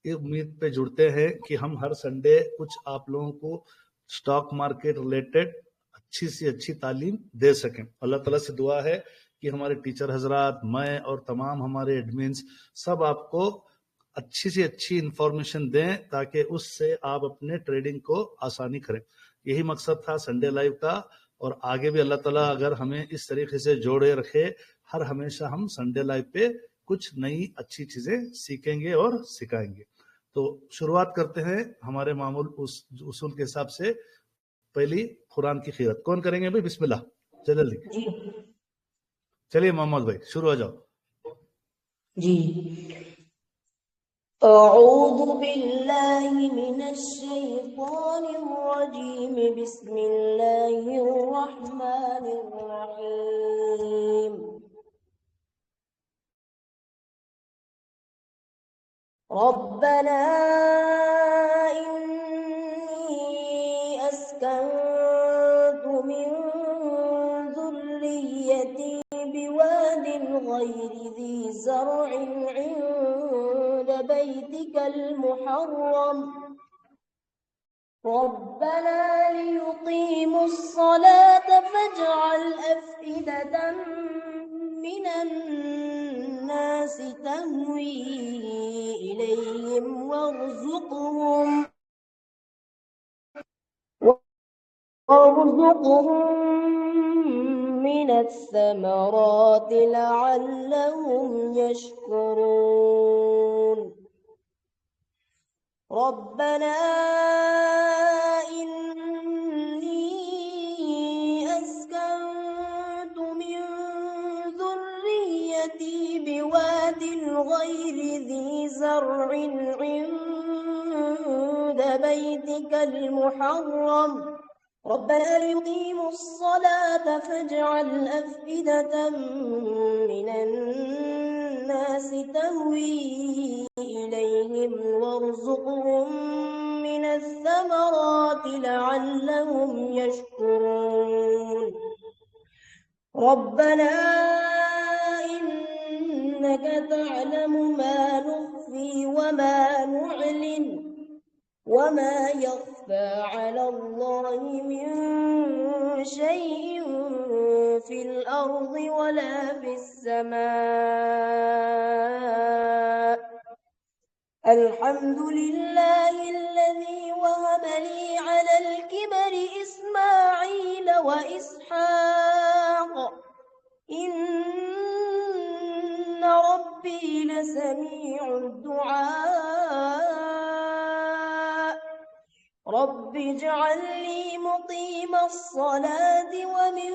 ये उम्मीद पे जुड़ते हैं कि हम हर संडे कुछ आप लोगों को स्टॉक मार्केट रिलेटेड अच्छी से अच्छी तालीम दे सकें। अल्लाह ताला से दुआ है कि हमारे टीचर हजरात, मैं और तमाम हमारे एडमिन्स सब आपको अच्छी से अच्छी इंफॉर्मेशन दें ताकि उससे आप अपने ट्रेडिंग को आसानी करें। यही मकसद था संडे लाइव का, और आगे भी अल्लाह ताला अगर हमें इस तरीके से जोड़े रखे, हर हमेशा हम संडे लाइव पे कुछ नई अच्छी चीजें सीखेंगे और सिखाएंगे। तो शुरुआत करते हैं हमारे मामूल उसूल के हिसाब से। पहली कुरान की खीरत कौन करेंगे भाई? बिस्मिल्लाह, जल्दी। चलिए मोहम्मद भाई शुरू हो जाओ जी। अऊज़ु बिल्लाहि मिनश शैतानिर रजीम, बिस्मिल्लाहिर रहमानिर रहीम। रब्बना इन्नी अस्कन्तु मिन ज़ुर्रिय्यती बिवादिन गैरि ज़ी ज़र्'इन इंद बैतिकल मुहर्रम रब्बना लियुक़ीमुस सलात फजअल अफ़इदतम मिनन नास तहवी इलैहिम warzuqhum मिनस समराति लअल्लहुम यशकुरून। रब्बना इन्नी अस्कन्तु मिन ज़ुर्रिय्यती बिवादिन गैरि ज़ी ज़र्'इन इंद बैतिकल मुहर्रम रब्बना लियुक़ीमुस सलात फजअल अफ़इदतम मिनन नास तहवी इलैहिम warzuqhum मिनस समराति लअल्लहुम यशकुरून। रब्बना इन्नका तअलमु मा नुख़्फ़ी वमा नुअलिन वमा यख़्फ़ा अलल्लाहि मिन शैइन फिल अर्ज़ि वला फिस समा। अल्हम्दुलिल्लाहिल्लज़ी वहब ली अलल किबरि इस्माईल व इसहाक़ इन्न रब्बी लसमीउद दुआ। रब्बि इजअलनी मुक़ीमस सलाति व मिन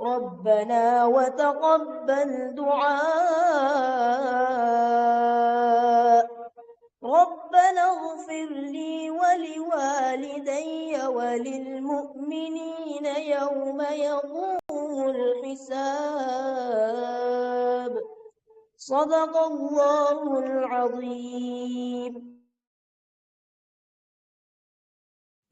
रब्बना व तक़ब्बल दुआ। रब्बना इग़फ़िर ली व लिवालिदैय व लिलमुअ्मिनीन यौम यक़ूमुल हिसाब। सदक़ल्लाहुल अज़ीम।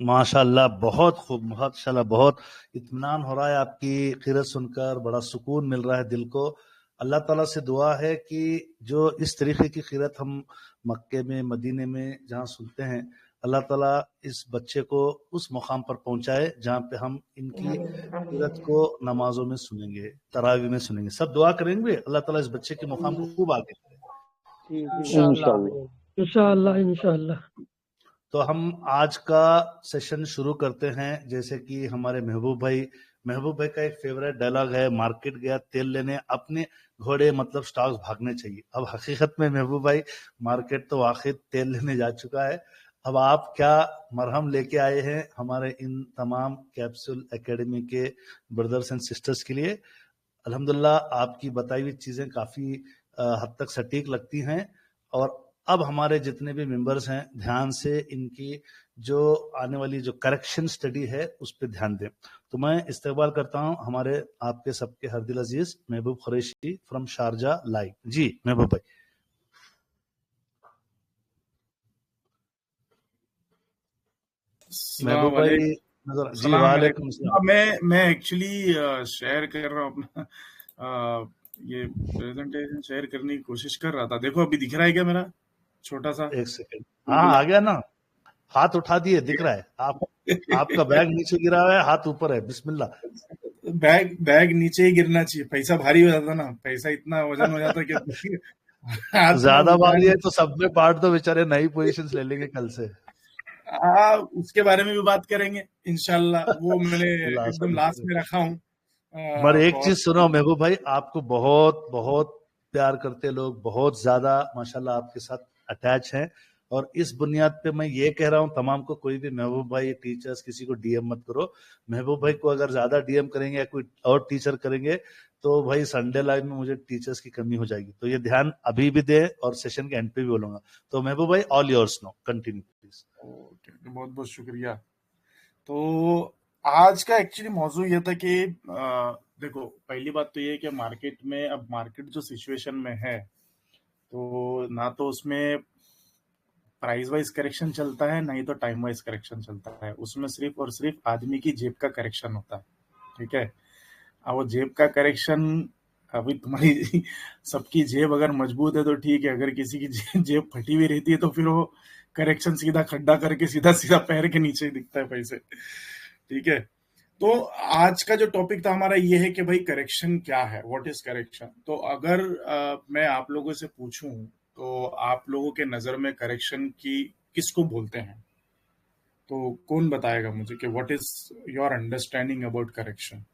माशाल्लाह, बहुत खूब, माशाल्लाह, बहुत इत्मीनान हो रहा है आपकी क़िरत सुनकर, बड़ा सुकून मिल रहा है दिल को। अल्लाह ताला से दुआ है कि जो इस तरीके की क़िरत हम मक्के में, मदीने में जहाँ सुनते हैं, अल्लाह ताला इस बच्चे को उस मुकाम पर पहुंचाए जहाँ पे हम इनकी क़िरत को नमाजों में सुनेंगे, तरावी में सुनेंगे। सब दुआ करेंगे अल्लाह ताला इस बच्चे के मुकाम को खूब आगे करे। इंशाअल्लाह इंशाअल्लाह। तो हम आज का सेशन शुरू करते हैं। जैसे कि हमारे महबूब भाई का एक फेवरेट डायलॉग है, मार्केट गया तेल लेने, अपने घोड़े मतलब स्टॉक्स भागने चाहिए। अब हकीकत में महबूब भाई मार्केट तो वाकई तेल लेने जा चुका है। अब आप क्या मरहम लेके आए हैं हमारे इन तमाम कैप्सूल एकेडमी के ब्रदर्स एंड सिस्टर्स के लिए? अल्हम्दुलिल्लाह आपकी बताई हुई चीजें काफी हद तक सटीक लगती हैं, और अब हमारे जितने भी मेंबर्स हैं ध्यान से इनकी जो आने वाली जो करेक्शन स्टडी है उस पर ध्यान दें। तो मैं इस्तकबाल करता हूं हमारे आपके सबके हरदिल अजीज महबूब कुरैशी फ्रॉम शारजा लाइव। जी महबूब भाई। महबूब भाई जी वालेकुम सलाम। मैं एक्चुअली शेयर कर रहा हूँ अपना ये प्रेजेंटेशन शेयर करने की कोशिश कर रहा था। देखो अभी दिख रहा है क्या मेरा छोटा सा? एक सेकंड, हाँ आ गया ना, हाथ उठा दिए, दिख रहा है। आपका बैग नीचे गिरा हुआ है, हाथ ऊपर है, बिस्मिल्लाह। बैग नीचे ही गिरना चाहिए, पैसा भारी हो जाता ना, पैसा इतना वजन हो जाता कि हाथ में ज्यादा उठा भारी है नहीं। तो सब में बांट दो, बेचारे नई पोजीशंस ले लेंगे कल से। उसके बारे में भी बात करेंगे इंशाल्लाह, वो मैंने एकदम लास्ट में रखा हूँ। पर एक बहुत चीज सुनो महबूब भाई, आपको बहुत बहुत प्यार करते लोग, बहुत ज्यादा माशाल्लाह आपके साथ अटैच हैं। और इस बुनियाद पे मैं ये कह रहा हूँ तमाम को, कोई भी महबूब भाई टीचर्स किसी को डीएम मत करो। महबूब भाई को अगर ज्यादा डीएम करेंगे या कोई और टीचर करेंगे तो भाई संडे लाइव में मुझे टीचर्स की कमी हो जाएगी, तो ये ध्यान अभी भी दे और सेशन के एंड पे भी बोलूंगा। तो महबूब भाई all yours no, continue please. बहुत बहुत शुक्रिया। तो आज का एक्चुअली मौजू ये था कि देखो पहली बात तो ये है कि मार्केट में, अब मार्केट जो सिचुएशन में है, तो ना तो उसमें प्राइस वाइज करेक्शन चलता है, ना ही तो टाइम वाइज करेक्शन चलता है। उसमें सिर्फ और सिर्फ आदमी की जेब का करेक्शन होता है। ठीक है, अब वो जेब का करेक्शन, अभी तुम्हारी सबकी जेब अगर मजबूत है तो ठीक है, अगर किसी की जेब फटी हुई रहती है तो फिर वो करेक्शन सीधा खड्डा करके सीधा सीधा पैर के नीचे ही दिखता है पैसे। ठीक है, तो आज का जो टॉपिक था हमारा ये है कि भाई करेक्शन क्या है, व्हाट इज करेक्शन। तो अगर मैं आप लोगों से पूछूं तो आप लोगों के नजर में करेक्शन की किसको बोलते हैं? तो कौन बताएगा मुझे कि what is your understanding about correction?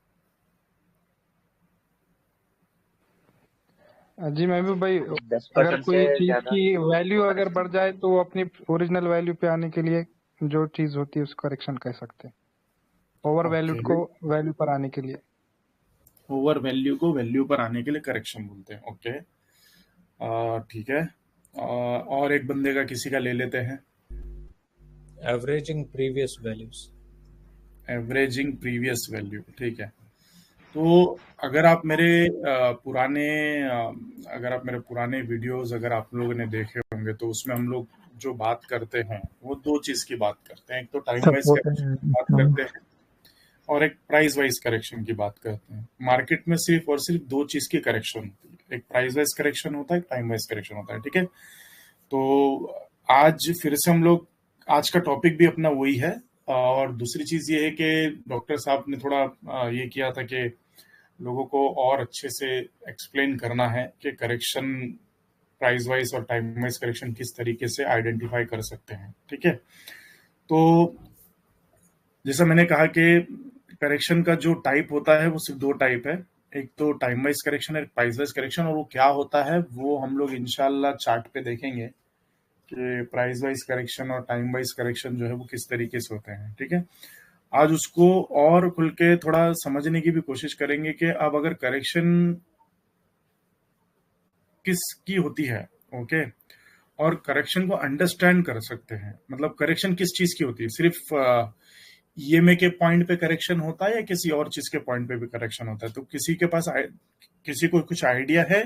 जी महबूब भाई, 10% अगर कोई से चीज ज्यादा की वैल्यू अगर बढ़ जाए तो वो अपनी ओरिजिनल वैल्यू पे आने के लिए जो चीज होती है उसको करेक्शन कह सकते हैं। ओवर वैल्यूड को वैल्यू पर आने के लिए, ओवर वैल्यू को वैल्यू पर आने के लिए करेक्शन बोलते हैं। ओके, ठीक है। और एक बंदे का किसी का ले लेते हैं। Averaging previous values. Averaging previous value, ठीक है। तो अगर आप मेरे पुराने वीडियोस अगर आप लोगों ने देखे होंगे तो उसमें हम लोग जो बात करते हैं वो दो चीज की बात करते हैं। एक तो टाइम वाइज करेक्शन की बात करते हैं और एक प्राइस वाइज करेक्शन की बात करते हैं। मार्केट में सिर्फ और सिर्फ दो चीज की करेक्शन होती है, एक प्राइस वाइज करेक्शन होता है, एक टाइम वाइज करेक्शन होता है। ठीक है, तो आज फिर से हम लोग, आज का टॉपिक भी अपना वही है। और दूसरी चीज ये है कि डॉक्टर साहब ने थोड़ा ये किया था कि लोगों को और अच्छे से एक्सप्लेन करना है कि करेक्शन प्राइस वाइज और टाइम वाइज करेक्शन किस तरीके से आइडेंटिफाई कर सकते हैं। ठीक है, तो जैसा मैंने कहा कि करेक्शन का जो टाइप होता है वो सिर्फ दो टाइप है, एक तो टाइम वाइज करेक्शन है, प्राइस वाइज करेक्शन। और वो क्या होता है वो हम लोग इंशाल्लाह चार्ट पे देखेंगे कि प्राइस वाइज करेक्शन और टाइम वाइज करेक्शन जो है वो किस तरीके से होते हैं। ठीक है, आज उसको और खुल के थोड़ा समझने की भी कोशिश करेंगे कि अब अगर करेक्शन किसकी होती है, ओके, और करेक्शन को अंडरस्टैंड कर सकते हैं। मतलब करेक्शन किस चीज की होती है, सिर्फ ईएमए के पॉइंट पे करेक्शन होता है या किसी और चीज के पॉइंट पे भी करेक्शन होता है? तो किसी के पास किसी को कुछ आइडिया है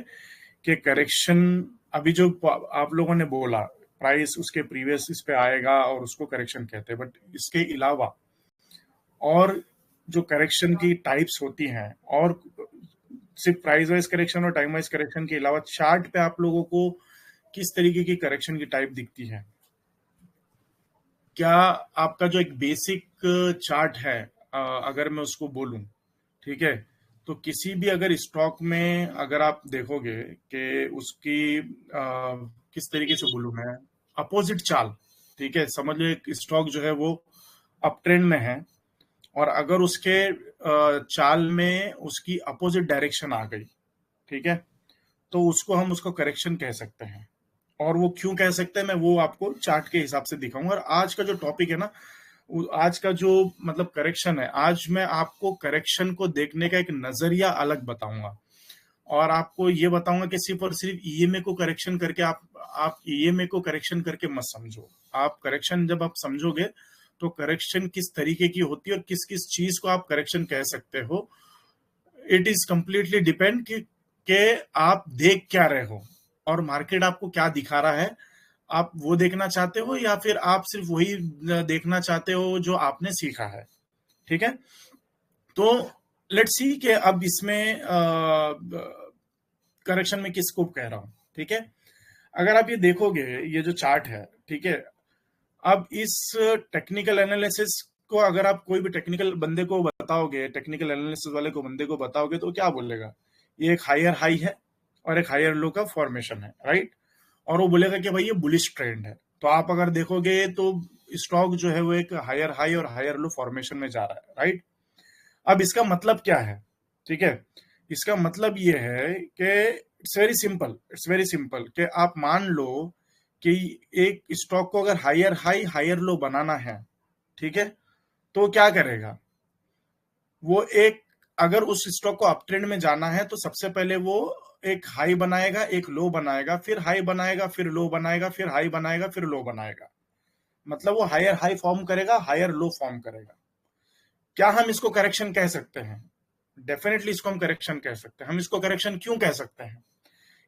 कि करेक्शन, अभी जो आप लोगों ने बोला प्राइस उसके प्रीवियस इस पे आएगा और उसको करेक्शन कहते हैं, बट इसके अलावा और जो करेक्शन की टाइप्स होती हैं, और सिर्फ प्राइस वाइज करेक्शन और टाइम वाइज करेक्शन के अलावा चार्ट पे आप लोगों को किस तरीके की करेक्शन की टाइप दिखती है? क्या आपका जो एक बेसिक चार्ट है, अगर मैं उसको बोलूं, ठीक है, तो किसी भी अगर स्टॉक में अगर आप देखोगे कि उसकी किस तरीके से बोलूं मैं, अपोजिट चाल, ठीक है, समझ लो एक स्टॉक जो है वो अप ट्रेंड में है और अगर उसके चाल में उसकी अपोजिट डायरेक्शन आ गई, ठीक है, तो उसको हम उसको करेक्शन कह सकते हैं। और वो क्यों कह सकते हैं मैं वो आपको चार्ट के हिसाब से दिखाऊंगा। और आज का जो टॉपिक है ना, आज का जो मतलब करेक्शन है, आज मैं आपको करेक्शन को देखने का एक नजरिया अलग बताऊंगा और आपको ये बताऊंगा कि सिर्फ और सिर्फ ईएमए को करेक्शन करके आप ईएमए को करेक्शन करके मत समझो। आप करेक्शन जब आप समझोगे तो करेक्शन किस तरीके की होती है और किस किस चीज को आप करेक्शन कह सकते हो, इट इज कंप्लीटली डिपेंड कि आप देख क्या रहे हो और मार्केट आपको क्या दिखा रहा है। आप वो देखना चाहते हो या फिर आप सिर्फ वही देखना चाहते हो जो आपने सीखा है। ठीक है, तो लेट्स सी कि अब इसमें करेक्शन में किसको कह रहा हूं, ठीक है। अगर आप ये देखोगे, ये जो चार्ट है, ठीक है, अब इस टेक्निकल एनालिसिस को अगर आप कोई भी टेक्निकल बंदे को बताओगे, टेक्निकल एनालिसिस वाले को बंदे को बताओगे, तो क्या बोलेगा, ये एक हायर हाई है और एक हायर लो का फॉर्मेशन है, राइट। और वो बोलेगा कि भाई ये बुलिश ट्रेंड है। तो आप अगर देखोगे तो स्टॉक जो है वो एक हायर हाई और हायर लो फॉर्मेशन में जा रहा है, राइट। अब इसका मतलब क्या है, ठीक है, इसका मतलब ये है कि इट्स वेरी सिंपल कि आप मान लो कि एक स्टॉक को अगर हायर हाई हायर लो बनाना है, ठीक है, तो क्या करेगा वो, एक अगर उस स्टॉक को अप ट्रेंड में जाना है तो सबसे पहले वो एक हाई बनाएगा, एक लो बनाएगा, फिर हाई बनाएगा, फिर लो बनाएगा, फिर हाई बनाएगा, फिर लो बनाएगा। मतलब वो हायर हाई फॉर्म करेगा, हायर लो फॉर्म करेगा। क्या हम इसको करेक्शन कह सकते हैं? डेफिनेटली इसको हम करेक्शन कह सकते हैं। हम इसको करेक्शन क्यों कह सकते हैं?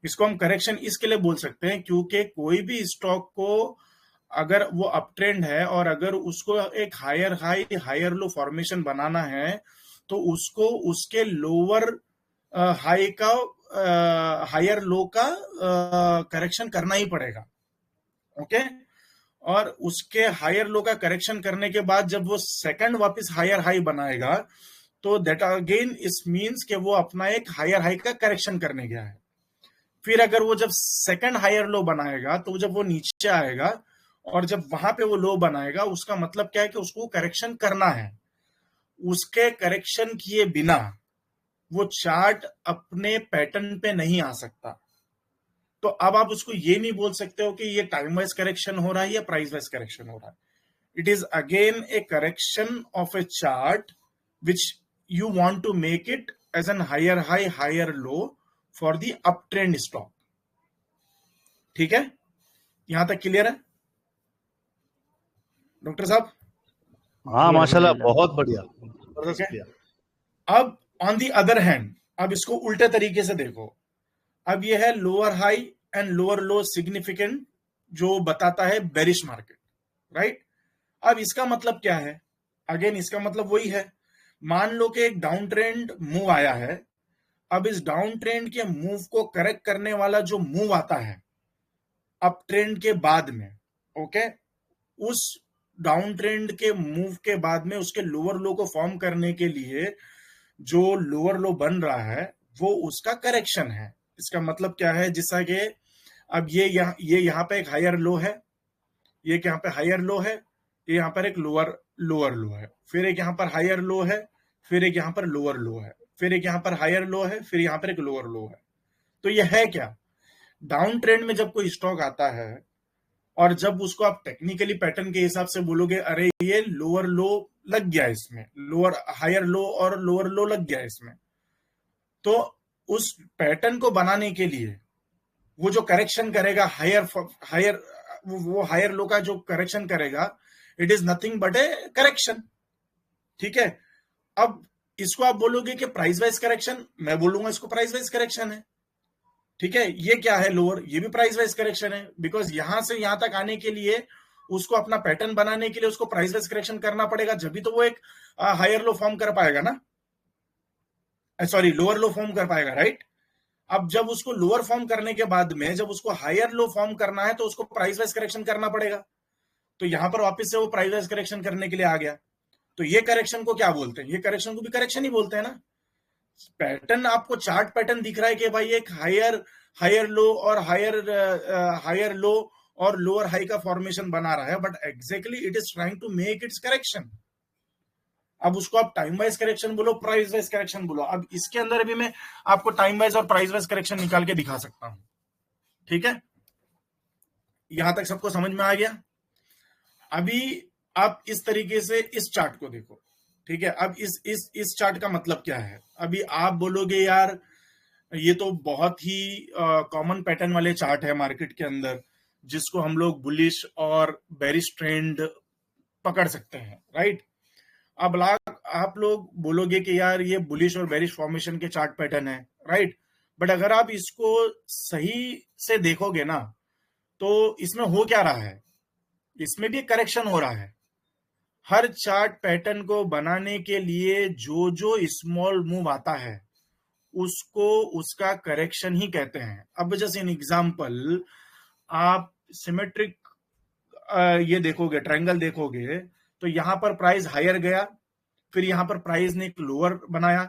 इसको हम करेक्शन इसके लिए बोल सकते हैं क्योंकि कोई भी स्टॉक को अगर वो अप ट्रेंड है और अगर उसको एक higher high higher low formation बनाना है तो उसको उसके लोअर हाई का हायर लो का करेक्शन करना ही पड़ेगा, ओके। और उसके हायर लो का करेक्शन करने के बाद जब वो सेकंड वापस हायर हाई बनाएगा तो दैट अगेन इस मींस कि वो अपना एक हायर हाई का करेक्शन करने गया है। फिर अगर वो जब सेकंड हायर लो बनाएगा तो जब वो नीचे आएगा और जब वहां पे वो लो बनाएगा, उसका मतलब क्या है कि उसको करेक्शन करना है। उसके करेक्शन किए बिना वो चार्ट अपने पैटर्न पे नहीं आ सकता। तो अब आप उसको ये नहीं बोल सकते हो कि ये टाइम वाइज करेक्शन हो रहा है या प्राइस वाइज करेक्शन हो रहा है। It is again a correction of a chart which you want to make it as an higher high higher low for the up trend stock, ठीक है। यहां तक क्लियर है डॉक्टर साहब? हाँ माशाल्लाह, अल्हम्दुलिल्लाह। बहुत बढ़िया, ओके। जबरदस्त किया। अब ऑन दी अदर हैंड, अब इसको उल्टे तरीके से देखो। अब ये है lower high and lower low significant, जो बताता है बेरिश मार्केट, राइट। अब इसका मतलब क्या है? अगेन इसका मतलब वही है, मान लो कि एक डाउन ट्रेंड मूव आया है। अब इस डाउन ट्रेंड के मूव को करेक्ट करने वाला जो मूव आता है अप ट्रेंड के बाद में, ओके, उस डाउन ट्रेंड के मूव के बाद में उसके लोअर लो को फॉर्म करने के लिए जो लोअर लो बन रहा है वो उसका करेक्शन है। इसका मतलब क्या है? जैसा कि अब ये यहाँ पे एक हायर लो है, ये यहाँ पे हायर लो है, ये यहाँ पर एक लोअर लो है, फिर एक यहाँ पर हायर लो है, फिर एक यहाँ पर लोअर लो है, फिर एक यहाँ पर हायर लो है, फिर यहाँ पर एक लोअर लो है। तो ये है क्या? डाउन ट्रेंड में जब कोई स्टॉक आता है और जब उसको आप टेक्निकली पैटर्न के हिसाब से बोलोगे अरे ये लोअर लो लग गया इसमें, लोअर हायर लो और लोअर लो लग गया इसमें, तो उस पैटर्न को बनाने के लिए वो जो करेक्शन करेगा हायर वो हायर लो का जो करेक्शन करेगा, it is nothing but A correction, ठीक है। अब इसको आप बोलोगे कि प्राइस वाइज करेक्शन, मैं बोलूंगा इसको प्राइस वाइज करेक्शन है, ठीक है। ये क्या है? लोअर, ये भी प्राइस वाइज करेक्शन है, बिकॉज यहां से यहां तक आने के लिए उसको अपना पैटर्न बनाने के लिए उसको प्राइस वाइज करेक्शन करना पड़ेगा, जब भी तो वो एक हायर लो फॉर्म कर पाएगा ना, सॉरी लोअर लो फॉर्म कर पाएगा, राइट। अब जब उसको लोअर फॉर्म करने के बाद में जब उसको हायर लो फॉर्म करना है तो उसको प्राइस वाइज करेक्शन करना पड़ेगा। तो यहां पर वापस से वो प्राइस वाइज करेक्शन करने के लिए आ गया। तो ये करेक्शन को क्या बोलते हैं? ये करेक्शन को भी करेक्शन ही बोलते हैं ना। पैटर्न आपको चार्ट पैटर्न दिख रहा है कि भाई एक हायर लो और हायर लो और लोअर हाई का फॉर्मेशन बना रहा है, but exactly it is trying to make its correction. अब उसको आप टाइम वाइज करेक्शन बोलो, प्राइस वाइज करेक्शन बोलो। अब इसके अंदर भी मैं आपको टाइम वाइज और प्राइस वाइज करेक्शन निकाल के दिखा सकता हूं, ठीक है। यहां तक सबको समझ में आ गया? अभी आप इस तरीके से इस चार्ट को देखो, ठीक है। अब इस चार्ट का मतलब क्या है? अभी आप बोलोगे यार ये तो बहुत ही कॉमन पैटर्न वाले चार्ट है मार्केट के अंदर, जिसको हम लोग बुलिश और बेरिश ट्रेंड पकड़ सकते हैं, राइट। अब आप लोग बोलोगे कि यार ये बुलिश और बेरिश फॉर्मेशन के चार्ट पैटर्न है, राइट। बट अगर आप इसको सही से देखोगे ना तो इसमें हो क्या रहा है? इसमें भी करेक्शन हो रहा है। हर चार्ट पैटर्न को बनाने के लिए जो जो स्मॉल मूव आता है उसको उसका करेक्शन ही कहते हैं। अब जैसे इन एग्जाम्पल, आप सिमेट्रिक ये देखोगे, ट्रायंगल देखोगे, तो यहां पर प्राइस हायर गया, फिर यहां पर प्राइस ने एक लोअर बनाया,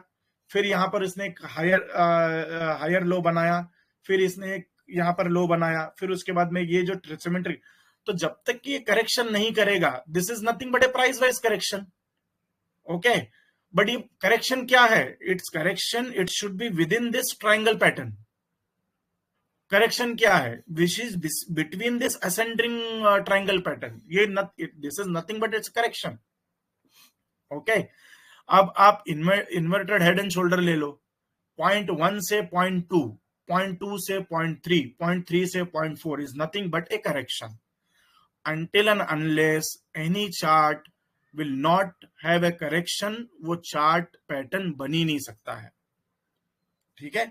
फिर यहां पर इसने एक हायर लो बनाया, फिर इसने एक यहां पर लो बनाया, फिर उसके बाद में ये जो सिमेट्रिक, तो जब तक कि ये करेक्शन नहीं करेगा, this is nothing but a price wise correction. Okay, but ये करेक्शन क्या है? It's correction, it should be within this triangle pattern. Correction क्या है? Which is between this ascending triangle pattern. ये this is nothing but it's correction. Okay, अब आप inverted head and shoulder ले लो, 0.1 से 0.2, 0.2 से 0.3, 0.3 से 0.4 is nothing but A correction. Until and unless any chart will not have a correction, वो chart pattern बन ही नहीं सकता है। ठीक है,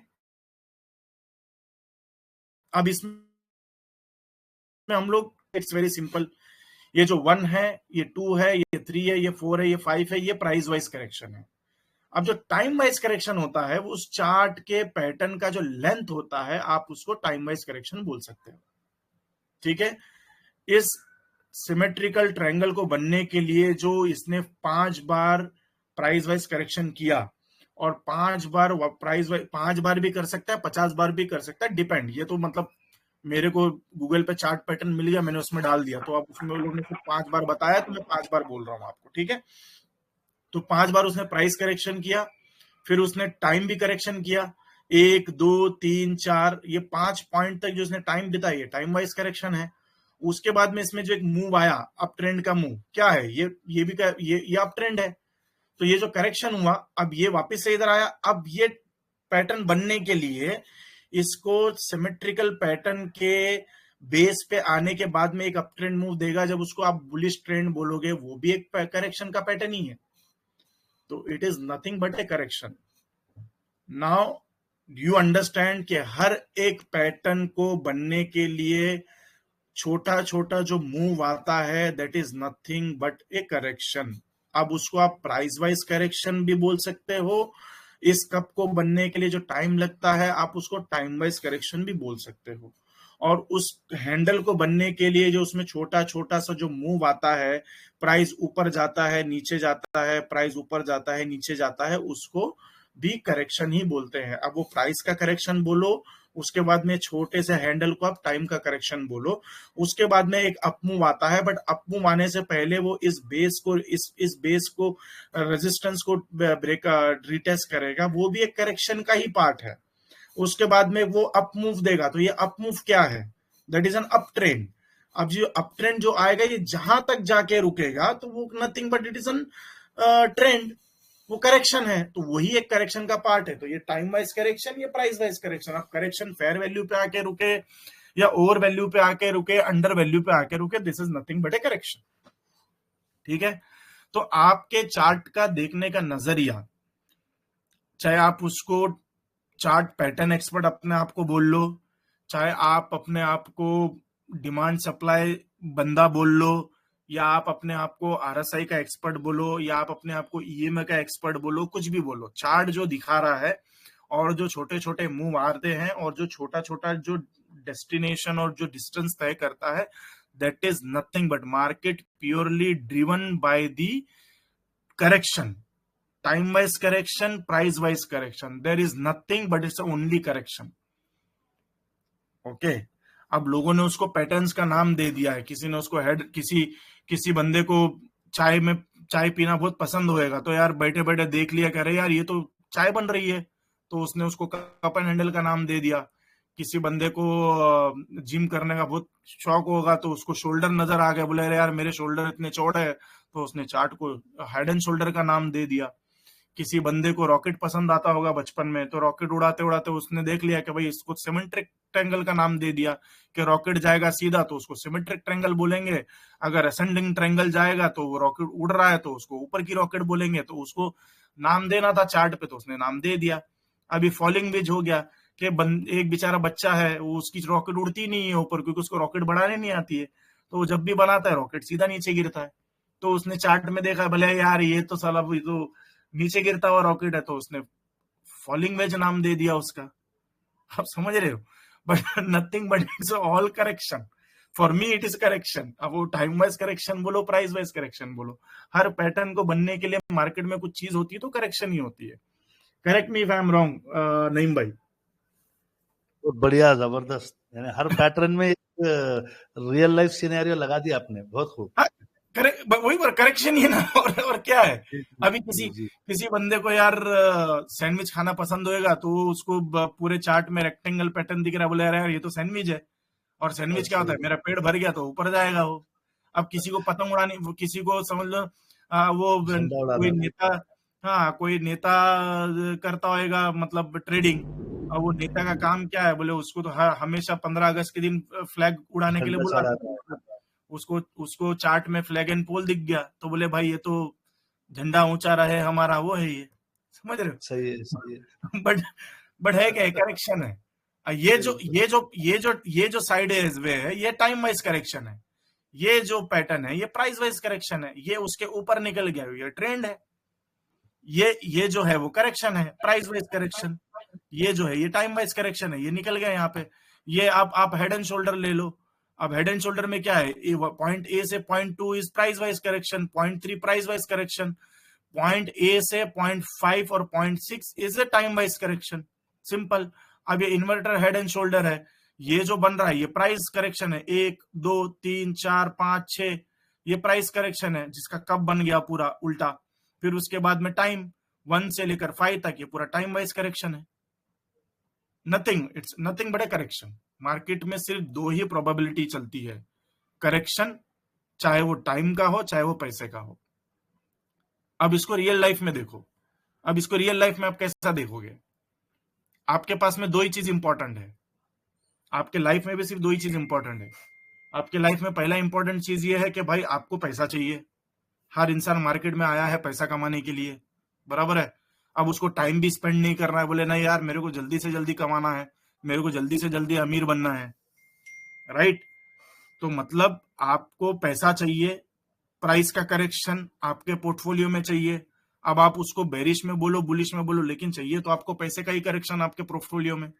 अब इसमें हम लोग, इट्स वेरी सिंपल, ये जो 1 है, ये 2 है, ये 3 है, ये 4 है, ये 5 है, ये प्राइस वाइज करेक्शन है। अब जो टाइम वाइज करेक्शन होता है, वो उस चार्ट के पैटर्न का जो लेंथ होता है, आप उसको टाइम वाइज करेक्शन बोल सकते हो। ठीक है, इस सिमेट्रिकल ट्रायंगल को बनने के लिए जो इसने 5 बार प्राइस वाइज करेक्शन किया, और 5 बार प्राइस वाइज, 5 बार भी कर सकता है, 50 बार भी कर सकता है, डिपेंड। ये तो मतलब मेरे को गूगल पे चार्ट पैटर्न मिल गया, मैंने उसमें डाल दिया, तो अब उसमें लोगों ने सिर्फ 5 बार बताया, तो मैं 5 बार बोल रहा हूं आपको। ठीक है, तो 5 बार उसने प्राइस करेक्शन किया, फिर उसने टाइम भी करेक्शन किया, 1 2 3 4, ये 5 पॉइंट तक जो उसने टाइम बिताई है, टाइम वाइज करेक्शन है। उसके बाद में इसमें जो एक मूव आया, अप ट्रेंड का मूव, क्या है ये भी ये अप ट्रेंड है, तो ये जो करेक्शन हुआ, अब ये वापस से इधर आया। अब ये पैटर्न बनने के लिए इसको सिमेट्रिकल पैटर्न के बेस पे आने के बाद में एक अप ट्रेंड मूव देगा, जब उसको आप बुलिश ट्रेंड बोलोगे, वो भी एक करेक्शन का पैटर्न ही है। तो it is nothing but A correction. Now you understand कि हर एक पैटर्न को बनने के लिए छोटा छोटा जो मूव आता है, that is nothing but A correction. अब उसको आप प्राइस वाइज करेक्शन भी बोल सकते हो। इस कप को बनने के लिए जो टाइम लगता है, आप उसको टाइम वाइज करेक्शन भी बोल सकते हो। और उस हैंडल को बनने के लिए जो उसमें छोटा छोटा सा जो मूव आता है, प्राइस ऊपर जाता है, नीचे जाता है, प्राइस ऊपर जाता है, नीचे जाता है, उसको भी करेक्शन ही बोलते हैं। अब वो प्राइस का करेक्शन बोलो, उसके बाद में छोटे से हैंडल को आप टाइम का करेक्शन बोलो, उसके बाद में एक अपमूव आता है, बट अपमूव आने से पहले वो इस बेस को इस बेस को रेजिस्टेंस को ब्रेक रिटेस्ट करेगा, वो भी एक करेक्शन का ही पार्ट है। उसके बाद में वो अपमूव देगा, तो ये अपमूव क्या है? That is an up trend. अब जो अप ट्रेंड जो आएगा, ये जहां तक जाके रुकेगा, तो वो nothing but it is an trend, वो करेक्शन है, तो वही एक करेक्शन का पार्ट है। तो ये टाइम वाइज करेक्शन, ये प्राइस वाइज करेक्शन। अब करेक्शन फेयर वैल्यू पे आके रुके, या ओवर वैल्यू पे आके रुके, अंडर वैल्यू पे आके रुके, this is nothing but A correction. ठीक है, तो आपके चार्ट का देखने का नजरिया, चाहे आप उसको चार्ट पैटर्न एक्सपर्ट अपने आप को बोल लो, चाहे आप अपने आप को डिमांड सप्लाई बंदा बोल लो, या आप अपने आप को आरएसआई का एक्सपर्ट बोलो, या आप अपने आप को ईएमए का एक्सपर्ट बोलो, कुछ भी बोलो, चार्ट जो दिखा रहा है और जो छोटे छोटे मूव आते हैं और जो छोटा छोटा जो डेस्टिनेशन और जो डिस्टेंस तय करता है, that is nothing but market purely driven by the correction, time wise correction, price wise correction, there is nothing but its only correction. Okay, अब लोगों ने उसको पैटर्न्स का नाम दे दिया है, किसी ने उसको हेड, किसी बंदे को चाय पीना बहुत पसंद होएगा, तो यार बैठे बैठे देख लिया, कह रहे यार ये तो चाय बन रही है, तो उसने उसको कप एंड हैंडल का नाम दे दिया। किसी बंदे को जिम करने का बहुत शौक होगा, तो उसको शोल्डर नजर आ गया, बोले यार मेरे शोल्डर इतने चौड़े है, तो उसने चार्ट को हेड एंड शोल्डर का नाम दे दिया। किसी बंदे को रॉकेट पसंद आता होगा बचपन में, तो रॉकेट उड़ाते उड़ाते उसने देख लिया कि भाई इसको सिमेट्रिक ट्रायंगल का नाम दे दिया कि रॉकेट जाएगा सीधा, तो उसको सिमेट्रिक ट्रायंगल बोलेंगे। अगर असेंडिंग ट्रायंगल जाएगा तो वो रॉकेट उड़ रहा है, तो उसको ऊपर की रॉकेट बोलेंगे। तो उसको नाम देना था चार्ट पे, तो उसने नाम दे दिया। अभी फॉलिंग वेज हो गया कि एक बेचारा बच्चा है, वो उसकी रॉकेट उड़ती नहीं है ऊपर, क्योंकि उसको रॉकेट बढ़ाने नहीं आती है, तो वो जब भी बनाता है रॉकेट सीधा नीचे गिरता है। तो उसने चार्ट में देखा, भले यार ये तो साला तो नीचे गिरता हुआ रॉकेट है, तो उसने फॉलिंग वेज नाम दे दिया उसका, आप समझ रहे हो, but nothing but it's all correction. For me it is correction. अब वो टाइम वाइज करेक्शन बोलो, प्राइस वाइज करेक्शन बोलो, हर पैटर्न को बनने के लिए मार्केट में कुछ चीज होती है तो करेक्शन ही होती है। Correct me if I am wrong Naeem भाई। बहुत बढ़िया, जबरदस्त, यानी हर पैटर्न में रियल लाइफ सिनेरियो लगा दिया आपने, बहुत खूब। वही पर करेक्शन ही है ना, और क्या है। अभी किसी बंदे को यार सैंडविच खाना पसंद होएगा तो उसको पूरे चार्ट में रेक्टेंगल पैटर्न दिख रहा है, बोले यार ये तो सैंडविच है, और सैंडविच क्या होता है, मेरा पेट भर गया तो ऊपर जाएगा वो। अब किसी को पतंग उड़ानी, किसी को समझ लो वो कोई नेता, हाँ कोई नेता करता होएगा मतलब ट्रेडिंग, और वो नेता का काम क्या है, बोले उसको तो हमेशा 15 अगस्त के दिन फ्लैग उड़ाने के लिए बोला, उसको चार्ट में फ्लैग एंड पोल दिख गया तो बोले भाई ये तो झंडा ऊंचा रहे हमारा, वो है ये, समझ रहे हो। सही है। बट है क्या, करेक्शन है। ये जो साइड वे है, ये टाइम वाइज करेक्शन है। ये जो पैटर्न है ये प्राइस वाइज करेक्शन है, ये उसके ऊपर निकल गया, ये ट्रेंड है। ये जो है वो करेक्शन है, प्राइस वाइज करेक्शन। ये जो है ये टाइम वाइज करेक्शन है, ये निकल गया यहाँ पे। ये आप हेड एंड शोल्डर ले लो, अब हेड एंड शोल्डर में क्या है, पॉइंट ए से point 2 is price wise correction, point 3 price wise correction, point A से पॉइंट 5 और point 6 is a time wise correction, simple. अब ये इन्वर्टर हेड एंड शोल्डर है, ये जो बन रहा है ये प्राइस करेक्शन है, 1 2 3 4 5 6, ये प्राइस करेक्शन है जिसका कब बन गया पूरा उल्टा। फिर उसके बाद में टाइम 1 से लेकर 5 तक ये पूरा टाइम वाइज करेक्शन है। It's nothing but A correction. Market में सिर्फ 2 ही प्रोबेबिलिटी चलती है, करेक्शन, चाहे वो टाइम का हो चाहे वो पैसे का हो। अब इसको रियल लाइफ में देखो, अब इसको रियल लाइफ में आप कैसा देखोगे। आपके पास में 2 ही चीज इंपॉर्टेंट है, आपके लाइफ में भी सिर्फ 2 ही चीज इंपॉर्टेंट है। आपके लाइफ में पहला इंपॉर्टेंट चीज ये है कि भाई आपको पैसा चाहिए। हर इंसान मार्केट में आया है पैसा कमाने के लिए, बराबर है। अब उसको टाइम भी स्पेंड नहीं करना है, बोले नहीं यार मेरे को जल्दी से जल्दी कमाना है, मेरे को जल्दी से जल्दी अमीर बनना है, राइट। तो मतलब आपको पैसा चाहिए, प्राइस का करेक्शन आपके पोर्टफोलियो में चाहिए। अब आप उसको बेरिश में बोलो बुलिश में बोलो, लेकिन चाहिए तो आपको पैसे का ही करेक्शन आपके पोर्टफोलियो में,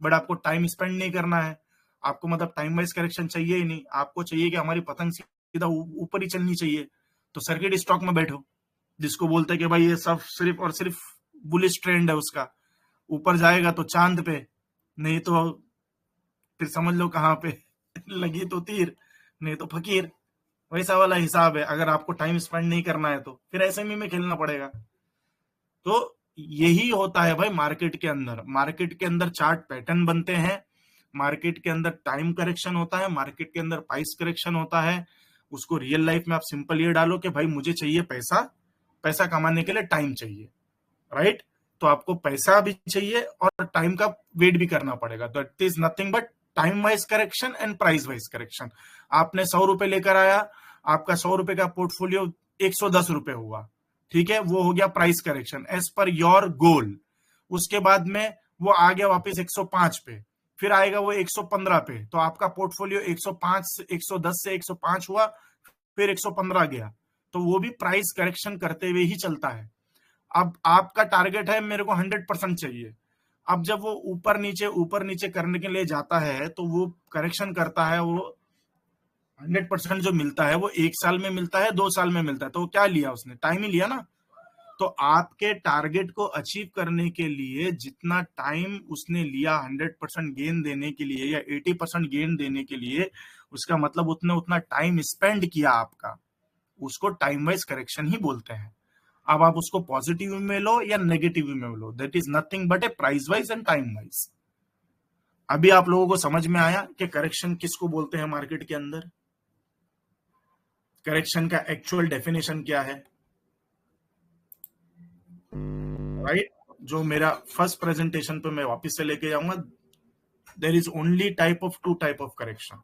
बट आपको टाइम स्पेंड नहीं करना है। आपको मतलब टाइम वाइज करेक्शन चाहिए ही नहीं, आपको चाहिए कि हमारी पतंग सीधा ऊपर ही चलनी चाहिए। तो सर्किट स्टॉक में बैठो, जिसको बोलते हैं कि भाई ये सब सिर्फ और सिर्फ बुलिश ट्रेंड है उसका, ऊपर जाएगा तो चांद पे, नहीं तो फिर समझ लो कहाँ पे लगी तो तीर, नहीं तो फकीर, वैसा वाला हिसाब है। अगर आपको टाइम स्पेंड नहीं करना है तो फिर एसएमई में खेलना पड़ेगा। तो यही होता है भाई मार्केट के अंदर। मार्केट के अंदर चार्ट पैटर्न बनते हैं, मार्केट के अंदर टाइम करेक्शन होता है, मार्केट के अंदर प्राइस करेक्शन होता है। उसको रियल लाइफ में आप सिंपल ये डालो कि भाई मुझे चाहिए पैसा, पैसा कमाने के लिए टाइम चाहिए, राइट। तो आपको पैसा भी चाहिए और टाइम का वेट भी करना पड़ेगा। तो it is nothing but time wise correction and price wise correction. आपने 100 रुपए लेकर आया, आपका 100 रुपए का पोर्टफोलियो 110 रुपए हुआ, ठीक है, वो हो गया price correction as per your goal. उसके बाद में वो आ गया वापस 105 पे, फिर आएगा वो 115 पे, तो आपका पोर्टफोलियो 110 से 105 हुआ, फिर 115 गया। तो वो भी प्राइस करेक्शन करते हुए ही चलता है। अब आपका टारगेट है मेरे को 100% चाहिए। अब जब वो ऊपर नीचे करने के लिए जाता है तो वो करेक्शन करता है, वो 100% जो मिलता है वो 1 साल में मिलता है, 2 साल में मिलता है। तो क्या लिया उसने, टाइम ही लिया ना। तो आपके टारगेट को अचीव करने के लिए जितना टाइम उसने लिया 100% गेन देने के लिए या 80% गेन देने के लिए, उसका मतलब उतना टाइम स्पेंड किया आपका, उसको टाइम वाइज करेक्शन ही बोलते हैं। अब आप उसको पॉजिटिव में लो या नेगेटिव में low, that is nothing but a price wise and time wise. अभी आप लोगों को समझ में आया कि करेक्शन किसको बोलते हैं मार्केट के अंदर, करेक्शन का एक्चुअल डेफिनेशन क्या है, राइट। जो मेरा फर्स्ट प्रेजेंटेशन पे मैं वापस से लेके जाऊंगा, there is only two type of correction,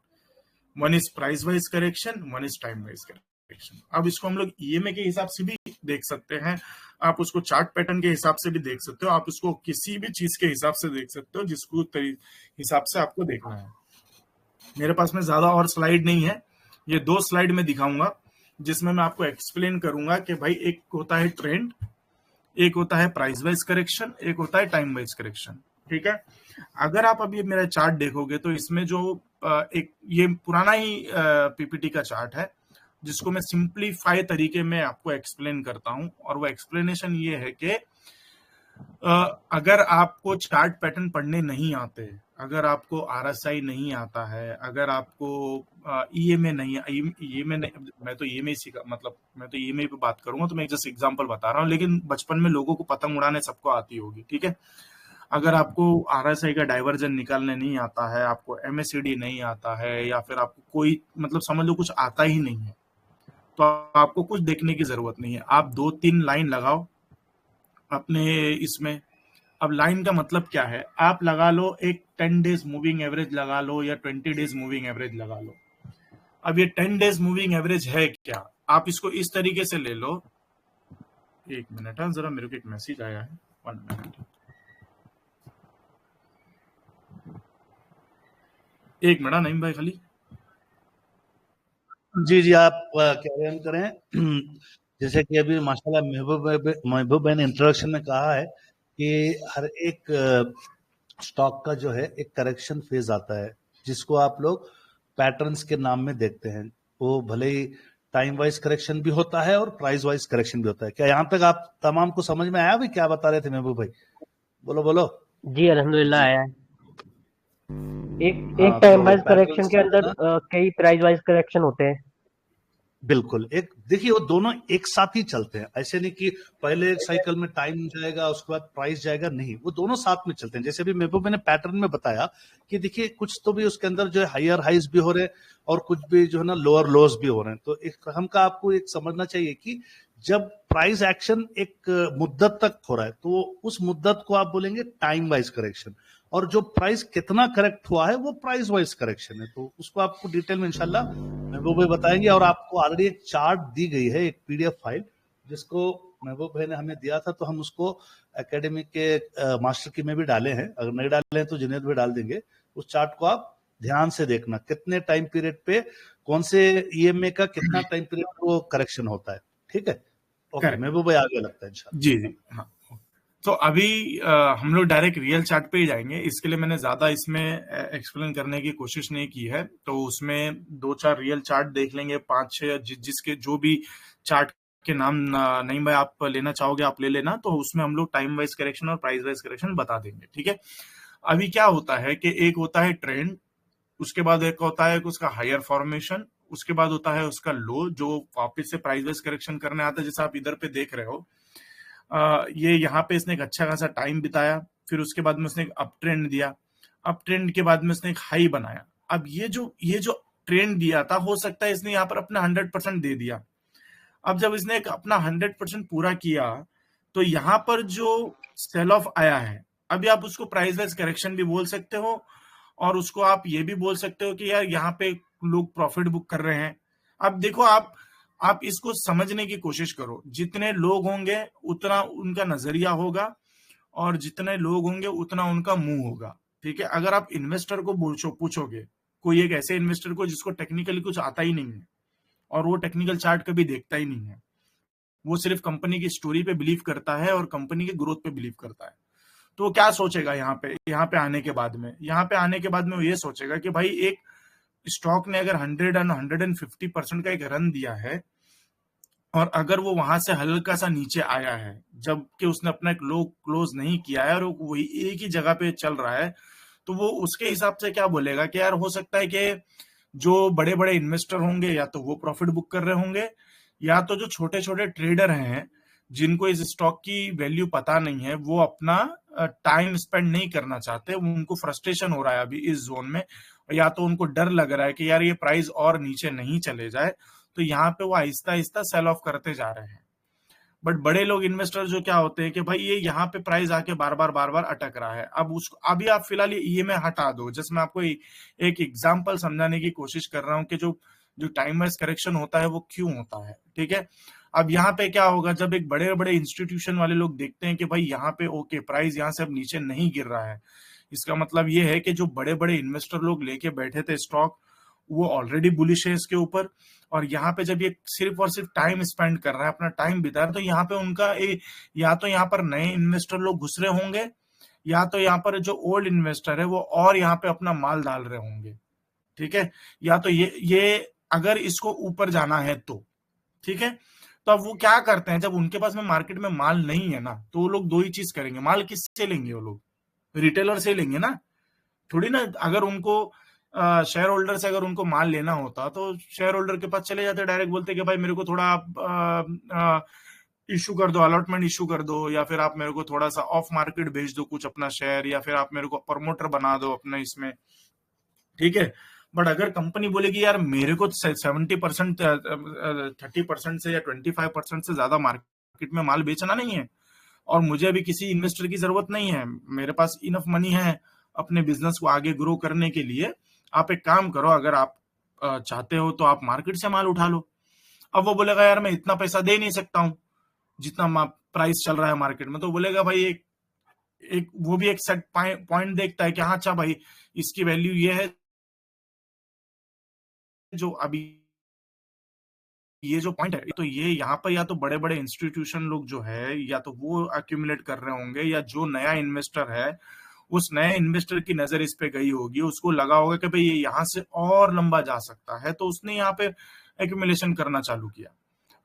one is price wise correction, one is time wise correction. अब इसको हम लोग ईएमए के हिसाब से भी देख सकते हैं, आप उसको चार्ट पैटर्न के हिसाब से भी देख सकते हो, आप उसको किसी भी चीज के हिसाब से देख सकते हो जिसको हिसाब से आपको देखना है। मेरे पास में ज्यादा और स्लाइड नहीं है, ये 2 स्लाइड में दिखाऊंगा जिसमें मैं आपको एक्सप्लेन करूंगा कि भाई एक होता है ट्रेंड, एक होता है प्राइस वाइज करेक्शन, एक होता है टाइम वाइज करेक्शन। ठीक है, अगर आप अभी मेरा चार्ट देखोगे तो इसमें जो एक ये पुराना ही पीपीटी का चार्ट है जिसको मैं सिंप्लीफाई तरीके में आपको एक्सप्लेन करता हूं, और वो एक्सप्लेनेशन ये है कि अगर आपको चार्ट पैटर्न पढ़ने नहीं आते, अगर आपको आरएसआई नहीं आता है, अगर आपको ईएमए नहीं, ईएमए नहीं, मैं तो ईएमए सीखा, मतलब मैं तो ईएमए पे बात करूंगा, तो मैं जस्ट एग्जांपल बता रहा हूँ, लेकिन बचपन में लोगों को पतंग उड़ाने सबको आती होगी। ठीक है, अगर आपको आरएसआई का डाइवर्जन निकालने नहीं आता है, आपको एमएससीडी नहीं आता है, या फिर आपको कोई मतलब समझ लो कुछ आता ही नहीं है, तो आपको कुछ देखने की जरूरत नहीं है। आप 2-3 लाइन लगाओ अपने इसमें। अब लाइन का मतलब क्या है, आप लगा लो एक 10 डेज मूविंग एवरेज लगा लो, या 20 डेज मूविंग एवरेज लगा लो। अब ये 10 डेज मूविंग एवरेज है क्या, आप इसको इस तरीके से ले लो। एक मिनट, हाँ जरा मेरे को एक मैसेज आया है, 1 मिनट, एक मिनट नहीं भाई खाली। जी आप कैरी करें। जैसे कि अभी माशाल्लाह महबूब भाई ने इंट्रोडक्शन में कहा है कि हर एक स्टॉक का जो है एक करेक्शन फेज आता है जिसको आप लोग पैटर्न्स के नाम में देखते हैं। वो भले ही टाइम वाइज करेक्शन भी होता है और प्राइस वाइज करेक्शन भी होता है। क्या यहाँ तक आप तमाम को समझ में आया? भी क्या बता रहे थे महबूब भाई? बोलो बोलो। जी अल्हम्दुलिल्लाह आया है। एक हाँ, टाइम तो वाइज करेक्शन पैटर्न्स के अंदर कई प्राइस वाइज करेक्शन होते हैं। बिल्कुल, एक देखिए वो दोनों एक साथ ही चलते हैं। ऐसे नहीं कि पहले एक साइकिल में टाइम जाएगा उसके बाद प्राइस जाएगा, नहीं, वो दोनों साथ में चलते हैं। जैसे भी महबूब ने पैटर्न में बताया कि देखिए कुछ तो भी उसके अंदर जो है हायर हाइज भी हो रहे हैं और कुछ भी जो है ना लोअर लोज भी हो रहे हैं। तो एक रकम का आपको एक समझना चाहिए कि जब प्राइस एक्शन एक मुद्दत तक हो रहा है तो उस मुद्दत को आप बोलेंगे टाइम वाइज करेक्शन, और जो प्राइस कितना करेक्ट हुआ है वो प्राइस वाइज करेक्शन है। तो उसको आपको डिटेल में इंशाल्लाह महबूब भाई बताएंगे। और आपको ऑलरेडी एक चार्ट दी गई है, एक पीडीएफ फाइल, जिसको महबूब भाई ने हमें दिया था, तो हम उसको एकेडमी के मास्टर की में भी डाले हैं। अगर नहीं डाले हैं तो जुनेद भी डाल देंगे। उस चार्ट को आप ध्यान से देखना, कितने टाइम पीरियड पे कौन से ईएमए का कितना टाइम पीरियड वो करेक्शन होता है। ठीक है, ओके महबूब भाई आगे लगता है इंशाल्लाह। जी जी हाँ। तो अभी हम लोग डायरेक्ट रियल चार्ट पे ही जाएंगे। इसके लिए मैंने ज्यादा इसमें एक्सप्लेन करने की कोशिश नहीं की है, तो उसमें 2-4 रियल चार्ट देख लेंगे, 5-6 जिसके जो भी चार्ट के नाम नहीं भाई आप लेना चाहोगे आप ले लेना, तो उसमें हम लोग टाइम वाइज करेक्शन और प्राइस वाइज करेक्शन बता देंगे। ठीक है, अभी क्या होता है कि एक होता है ट्रेंड, उसके बाद एक होता है उसका हायर फॉर्मेशन, उसके बाद होता है उसका लो जो वापस से प्राइस वाइज करेक्शन करने आता है, जैसे आप इधर पे देख रहे हो। ये यहाँ पे इसने एक अच्छा खासा टाइम बिताया, फिर उसके बाद में उसने एक अप ट्रेंड दिया, अप ट्रेंड के बाद में उसने एक हाई बनाया। अब ये जो ट्रेंड दिया था, हो सकता है इसने यहाँ पर अपना 100% दे दिया। अब जब इसने एक अपना 100% पूरा किया, तो यहाँ पर जो सेल ऑफ आया है, अभी आप उसको प्राइस वाइज करेक्शन भी बोल सकते हो, और उसको आप ये भी बोल सकते हो कि यार यहाँ पे लोग प्रॉफिट बुक कर रहे हैं। अब देखो आप इसको समझने की कोशिश करो, जितने लोग होंगे उतना उनका नजरिया होगा, और जितने लोग होंगे उतना उनका मुंह होगा। ठीक है, अगर आप इन्वेस्टर को पूछोगे, कोई एक ऐसे इन्वेस्टर को जिसको टेक्निकली कुछ आता ही नहीं है और वो टेक्निकल चार्ट कभी देखता ही नहीं है, वो सिर्फ कंपनी की स्टोरी पे बिलीव करता है और कंपनी के ग्रोथ पे बिलीव करता है, तो वो क्या सोचेगा यहाँ पे आने के बाद में वो ये सोचेगा कि भाई एक स्टॉक ने अगर 150% का एक रन दिया है, और अगर वो वहां से हल्का सा नीचे आया है, जबकि उसने अपना एक लो क्लोज नहीं किया है और वही एक ही जगह पे चल रहा है, तो वो उसके हिसाब से क्या बोलेगा कि यार हो सकता है कि जो बड़े बड़े इन्वेस्टर होंगे या तो वो प्रॉफिट बुक कर रहे होंगे, या तो जो छोटे छोटे ट्रेडर हैं जिनको इस स्टॉक की वैल्यू पता नहीं है, वो अपना टाइम स्पेंड नहीं करना चाहते, उनको फ्रस्ट्रेशन हो रहा है अभी इस जोन में, या तो उनको डर लग रहा है कि यार ये प्राइस और नीचे नहीं चले जाए, तो यहाँ पे वो आहिस्ता आहिस्ता सेल ऑफ करते जा रहे हैं। बट बड़े लोग इन्वेस्टर जो क्या होते हैं कि भाई ये यहाँ पे प्राइस आके बार बार अटक रहा है, अब उसको अभी आप फिलहाल ये ईएमए हटा दो। जैसे मैं आपको एक एग्जांपल समझाने की कोशिश कर रहा हूँ कि जो टाइम वाइज करेक्शन होता है वो क्यों होता है। ठीक है, अब यहाँ पे क्या होगा, जब एक बड़े बड़े इंस्टीट्यूशन वाले लोग देखते हैं कि भाई यहाँ पे ओके प्राइस यहाँ से अब नीचे नहीं गिर रहा है, इसका मतलब ये है कि जो बड़े बड़े इन्वेस्टर लोग लेके बैठे थे स्टॉक, वो ऑलरेडी बुलिश है इसके ऊपर, और यहाँ पे जब ये सिर्फ और सिर्फ टाइम स्पेंड कर रहा है, अपना टाइम बिता रहा है, तो यहाँ पे उनका या तो यहाँ पर नए इन्वेस्टर लोग घुस रहे होंगे, या तो यहाँ पर जो ओल्ड इन्वेस्टर है वो और यहाँ पे अपना माल डाल रहे होंगे, ठीक है। या तो ये अगर इसको ऊपर जाना है तो, ठीक है। तो अब वो क्या करते हैं, जब उनके पास में मार्केट में माल नहीं है ना, तो वो लोग दो ही चीज करेंगे। माल किससे लेंगे? वो लोग रिटेलर से लेंगे ना, थोड़ी ना। अगर उनको शेयर होल्डर से अगर उनको माल लेना होता तो शेयर होल्डर के पास चले जाते, डायरेक्ट बोलते कि भाई मेरे को थोड़ा इशू कर दो, अलॉटमेंट इशू कर दो, या फिर आप मेरे को थोड़ा सा ऑफ मार्केट भेज दो कुछ अपना शेयर, या फिर आप मेरे को प्रमोटर बना दो अपने इसमें, ठीक है। बट अगर कंपनी बोलेगी यार मेरे को 70%, 30% से या 25% से ज्यादा मार्केट में माल बेचना नहीं है, और मुझे अभी किसी इन्वेस्टर की जरूरत नहीं है, मेरे पास इनफ मनी है अपने बिजनेस को आगे ग्रो करने के लिए, आप एक काम करो, अगर आप चाहते हो तो आप मार्केट से माल उठा लो। अब वो बोलेगा यार मैं इतना पैसा दे नहीं सकता हूं जितना प्राइस चल रहा है मार्केट में, तो बोलेगा भाई एक वो भी एक सेट पॉइंट देखता है कि हाँ अच्छा भाई इसकी वैल्यू ये है, जो अभी ये जो पॉइंट है, तो ये यहाँ पर या तो बड़े बड़े इंस्टीट्यूशन लोग जो है या तो वो एक्यूमुलेट कर रहे होंगे, या जो नया इन्वेस्टर है उस नए इन्वेस्टर की नजर इस पे गई होगी, उसको लगा होगा कि भाई ये यहाँ से और लंबा जा सकता है, तो उसने यहाँ पे एक्यूमुलेशन करना चालू किया।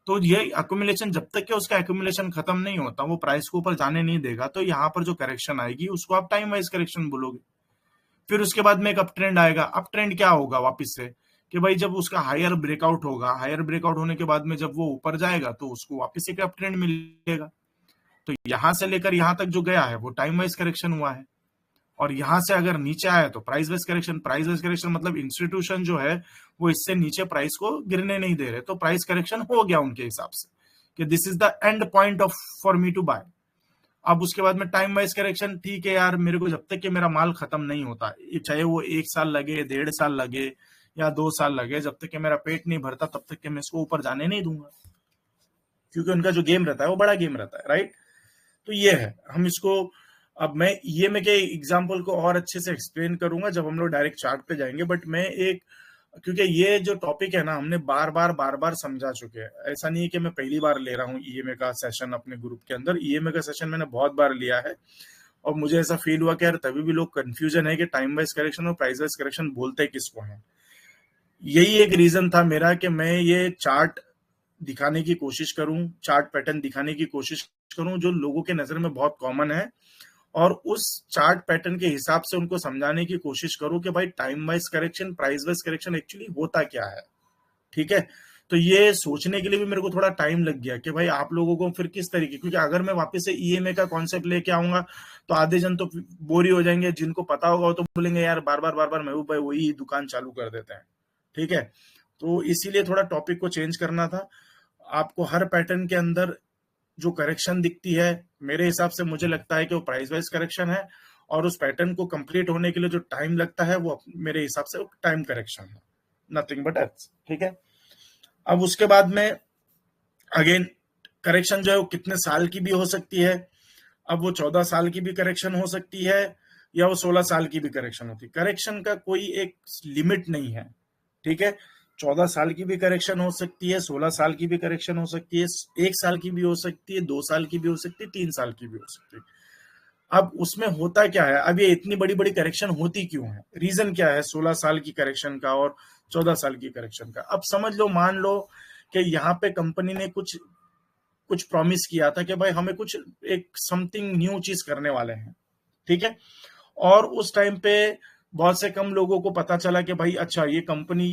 तो ये एक्यूमुलेशन जब तक कि उसका एक्यूमुलेशन खत्म नहीं होता, वो प्राइस को ऊपर जाने नहीं देगा, तो यहाँ पर जो करेक्शन आएगी उसको आप टाइम वाइज करेक्शन बोलोगे। फिर उसके बाद में एक अप ट्रेंड आएगा। अप ट्रेंड क्या होगा वापस से, कि भाई जब उसका हायर ब्रेकआउट होगा, हायर ब्रेकआउट होने के बाद में जब वो ऊपर जाएगा तो उसको वापस एक अप ट्रेंड मिलेगा। तो यहां से लेकर यहां तक जो गया है वो टाइम वाइज करेक्शन हुआ है, और यहां से अगर नीचे आया तो price wise correction. Price wise correction मतलब इंस्टीट्यूशन जो है वो इससे नीचे प्राइस को गिरने नहीं दे रहे, तो प्राइस करेक्शन हो गया उनके हिसाब से कि this is the end point of for me to buy. अब उसके बाद में टाइम वाइज करेक्शन, ठीक है यार मेरे को जब तक कि मेरा माल खत्म नहीं होता, चाहे वो 1 साल लगे, 1.5 साल लगे या 2 साल लगे, जब तक कि मेरा पेट नहीं भरता तब तक कि मैं इसको ऊपर जाने नहीं दूंगा, क्योंकि उनका जो गेम रहता है वो बड़ा गेम रहता है, राइट। तो ये है, हम इसको अब मैं ये में के एग्जांपल को और अच्छे से एक्सप्लेन करूंगा जब हम लोग डायरेक्ट चार्ट पे जाएंगे। बट मैं एक, क्योंकि ये जो टॉपिक है ना हमने बार बार समझा चुके हैं, ऐसा नहीं है कि मैं पहली बार ले रहा हूँ ईएमए का सेशन अपने ग्रुप के अंदर। ईएमए का सेशन मैंने बहुत बार लिया है, और मुझे ऐसा फील हुआ कि यार तभी भी लोग कंफ्यूजन है कि टाइम वाइज करेक्शन और प्राइस वाइज करेक्शन बोलते किसको है। यही एक रीजन था मेरा कि मैं ये चार्ट दिखाने की कोशिश करूं, चार्ट पैटर्न दिखाने की कोशिश करूं जो लोगों के नजर में बहुत कॉमन है, और उस चार्ट पैटर्न के हिसाब से उनको समझाने की कोशिश करूं कि भाई time wise correction, price wise correction actually होता क्या है, ठीक है। तो ये सोचने के लिए भी मेरे को थोड़ा टाइम लग गया कि भाई आप लोगों को फिर किस तरीके, क्योंकि अगर मैं वापस से ईएमए का कॉन्सेप्ट लेके आऊंगा तो आधे जन तो बोरी हो जाएंगे, जिनको पता होगा तो बोलेंगे यार बार बार महबूब भाई वही दुकान चालू कर देते हैं, ठीक है। तो इसीलिए थोड़ा टॉपिक को चेंज करना था। आपको हर पैटर्न के अंदर जो करेक्शन दिखती है, मेरे हिसाब से मुझे लगता है कि वो प्राइस वाइज करेक्शन है, और उस पैटर्न को कंप्लीट होने के लिए जो टाइम लगता है वो मेरे हिसाब से टाइम करेक्शन है, नथिंग बट एल्स, ठीक है। अब उसके बाद में अगेन करेक्शन जो है वो कितने साल की भी हो सकती है। अब वो 14 साल की भी करेक्शन हो सकती है, या वो 16 साल की भी करेक्शन होती है। करेक्शन का कोई एक लिमिट नहीं है, ठीक है। 14 साल की भी करेक्शन हो सकती है, 16 साल की भी करेक्शन हो सकती है, 1 साल की भी हो सकती है, 2 साल की भी हो सकती है, 3 साल की भी हो सकती है। अब उसमें होता क्या है, अब ये इतनी बड़ी बड़ी करेक्शन होती क्यों है, रीजन क्या है 16 साल की करेक्शन का और 14 साल की करेक्शन का। अब समझ लो, मान लो कि यहाँ पे कंपनी ने कुछ प्रॉमिस किया था कि भाई हमें कुछ एक समथिंग न्यू चीज करने वाले हैं, ठीक है। और उस टाइम पे बहुत से कम लोगों को पता चला कि भाई अच्छा ये कंपनी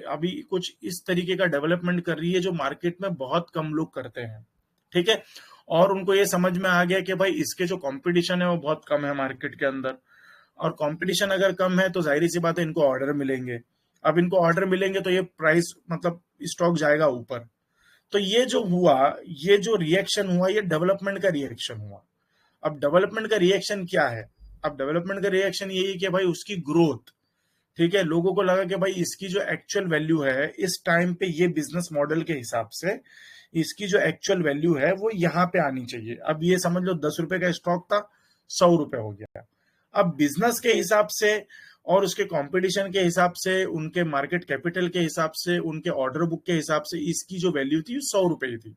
अभी कुछ इस तरीके का डेवलपमेंट कर रही है जो मार्केट में बहुत कम लोग करते हैं, ठीक है। और उनको ये समझ में आ गया कि भाई इसके जो कंपटीशन है वो बहुत कम है मार्केट के अंदर, और कंपटीशन अगर कम है तो जाहिर सी बात है इनको ऑर्डर मिलेंगे। अब इनको ऑर्डर मिलेंगे तो ये प्राइस मतलब स्टॉक जाएगा ऊपर। तो ये जो हुआ, ये जो रिएक्शन हुआ, ये डेवलपमेंट का रिएक्शन हुआ। अब डेवलपमेंट का रिएक्शन क्या है, अब डेवलपमेंट का रिएक्शन यही कि भाई उसकी ग्रोथ, ठीक है। लोगों को लगा कि भाई इसकी जो एक्चुअल वैल्यू है इस टाइम पे, ये बिजनेस मॉडल के हिसाब से इसकी जो एक्चुअल वैल्यू है वो यहाँ पे आनी चाहिए। अब ये समझ लो 10 रुपए का स्टॉक था, 100 रुपए हो गया। अब बिजनेस के हिसाब से और उसके कंपटीशन के हिसाब से, उनके मार्केट कैपिटल के हिसाब से, उनके ऑर्डर बुक के हिसाब से इसकी जो वैल्यू थी 100 रुपए थी।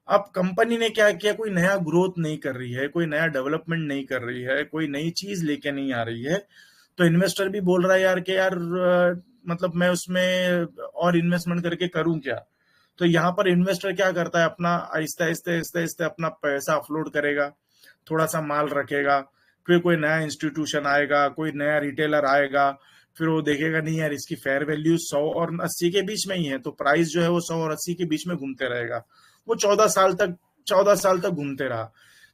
अब कंपनी ने क्या किया, कोई नया ग्रोथ नहीं कर रही है, कोई नया डेवलपमेंट नहीं कर रही है, कोई नई चीज लेके नहीं आ रही है, तो इन्वेस्टर भी बोल रहा है यार कि यार मतलब मैं उसमें और इन्वेस्टमेंट करके करूं क्या। तो यहाँ पर इन्वेस्टर क्या करता है, अपना आहिस्ते आहिस्ते आहिस्ते आहिस्ते अपना पैसा अपलोड करेगा, थोड़ा सा माल रखेगा, फिर कोई नया इंस्टीट्यूशन आएगा, कोई नया रिटेलर आएगा, फिर वो देखेगा नहीं यार इसकी फेयर वैल्यू 100 और 80 के बीच में ही है, तो प्राइस जो है वो 100 और 80 के बीच में घूमते रहेगा। वो 14 साल तक घूमते रहा।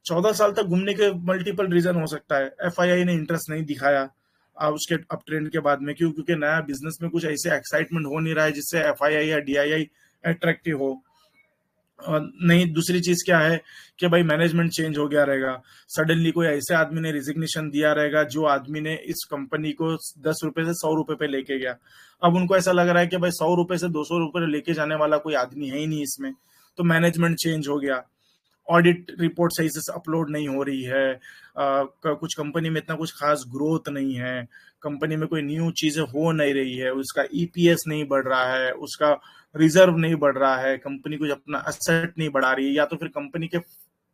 14 साल तक घूमने के मल्टीपल रीजन हो सकता है। एफआईआई ने इंटरेस्ट नहीं दिखाया अब उसके अप ट्रेंड के बाद में, क्यों? क्योंकि नया बिजनेस में कुछ ऐसे एक्साइटमेंट हो नहीं रहा है जिससे एफआईआई या डीआईआई अट्रैक्टिव हो। नहीं, दूसरी चीज क्या है कि भाई मैनेजमेंट चेंज हो गया रहेगा, सडनली कोई ऐसे आदमी ने रिजिग्नेशन दिया रहेगा जो आदमी ने इस कंपनी को 10 रुपए से 100 रुपए पे लेके गया। अब उनको ऐसा लग रहा है कि भाई 100 रुपए से 200 रुपए लेके जाने वाला कोई आदमी है ही नहीं इसमें, तो मैनेजमेंट चेंज हो गया। ऑडिट रिपोर्ट सही से अपलोड नहीं हो रही है, कुछ कंपनी में इतना कुछ खास ग्रोथ नहीं है, कंपनी में कोई न्यू चीजें हो नहीं रही है, उसका ईपीएस नहीं बढ़ रहा है, उसका रिजर्व नहीं बढ़ रहा है, कंपनी कुछ अपना असेट नहीं बढ़ा रही है, या तो फिर कंपनी के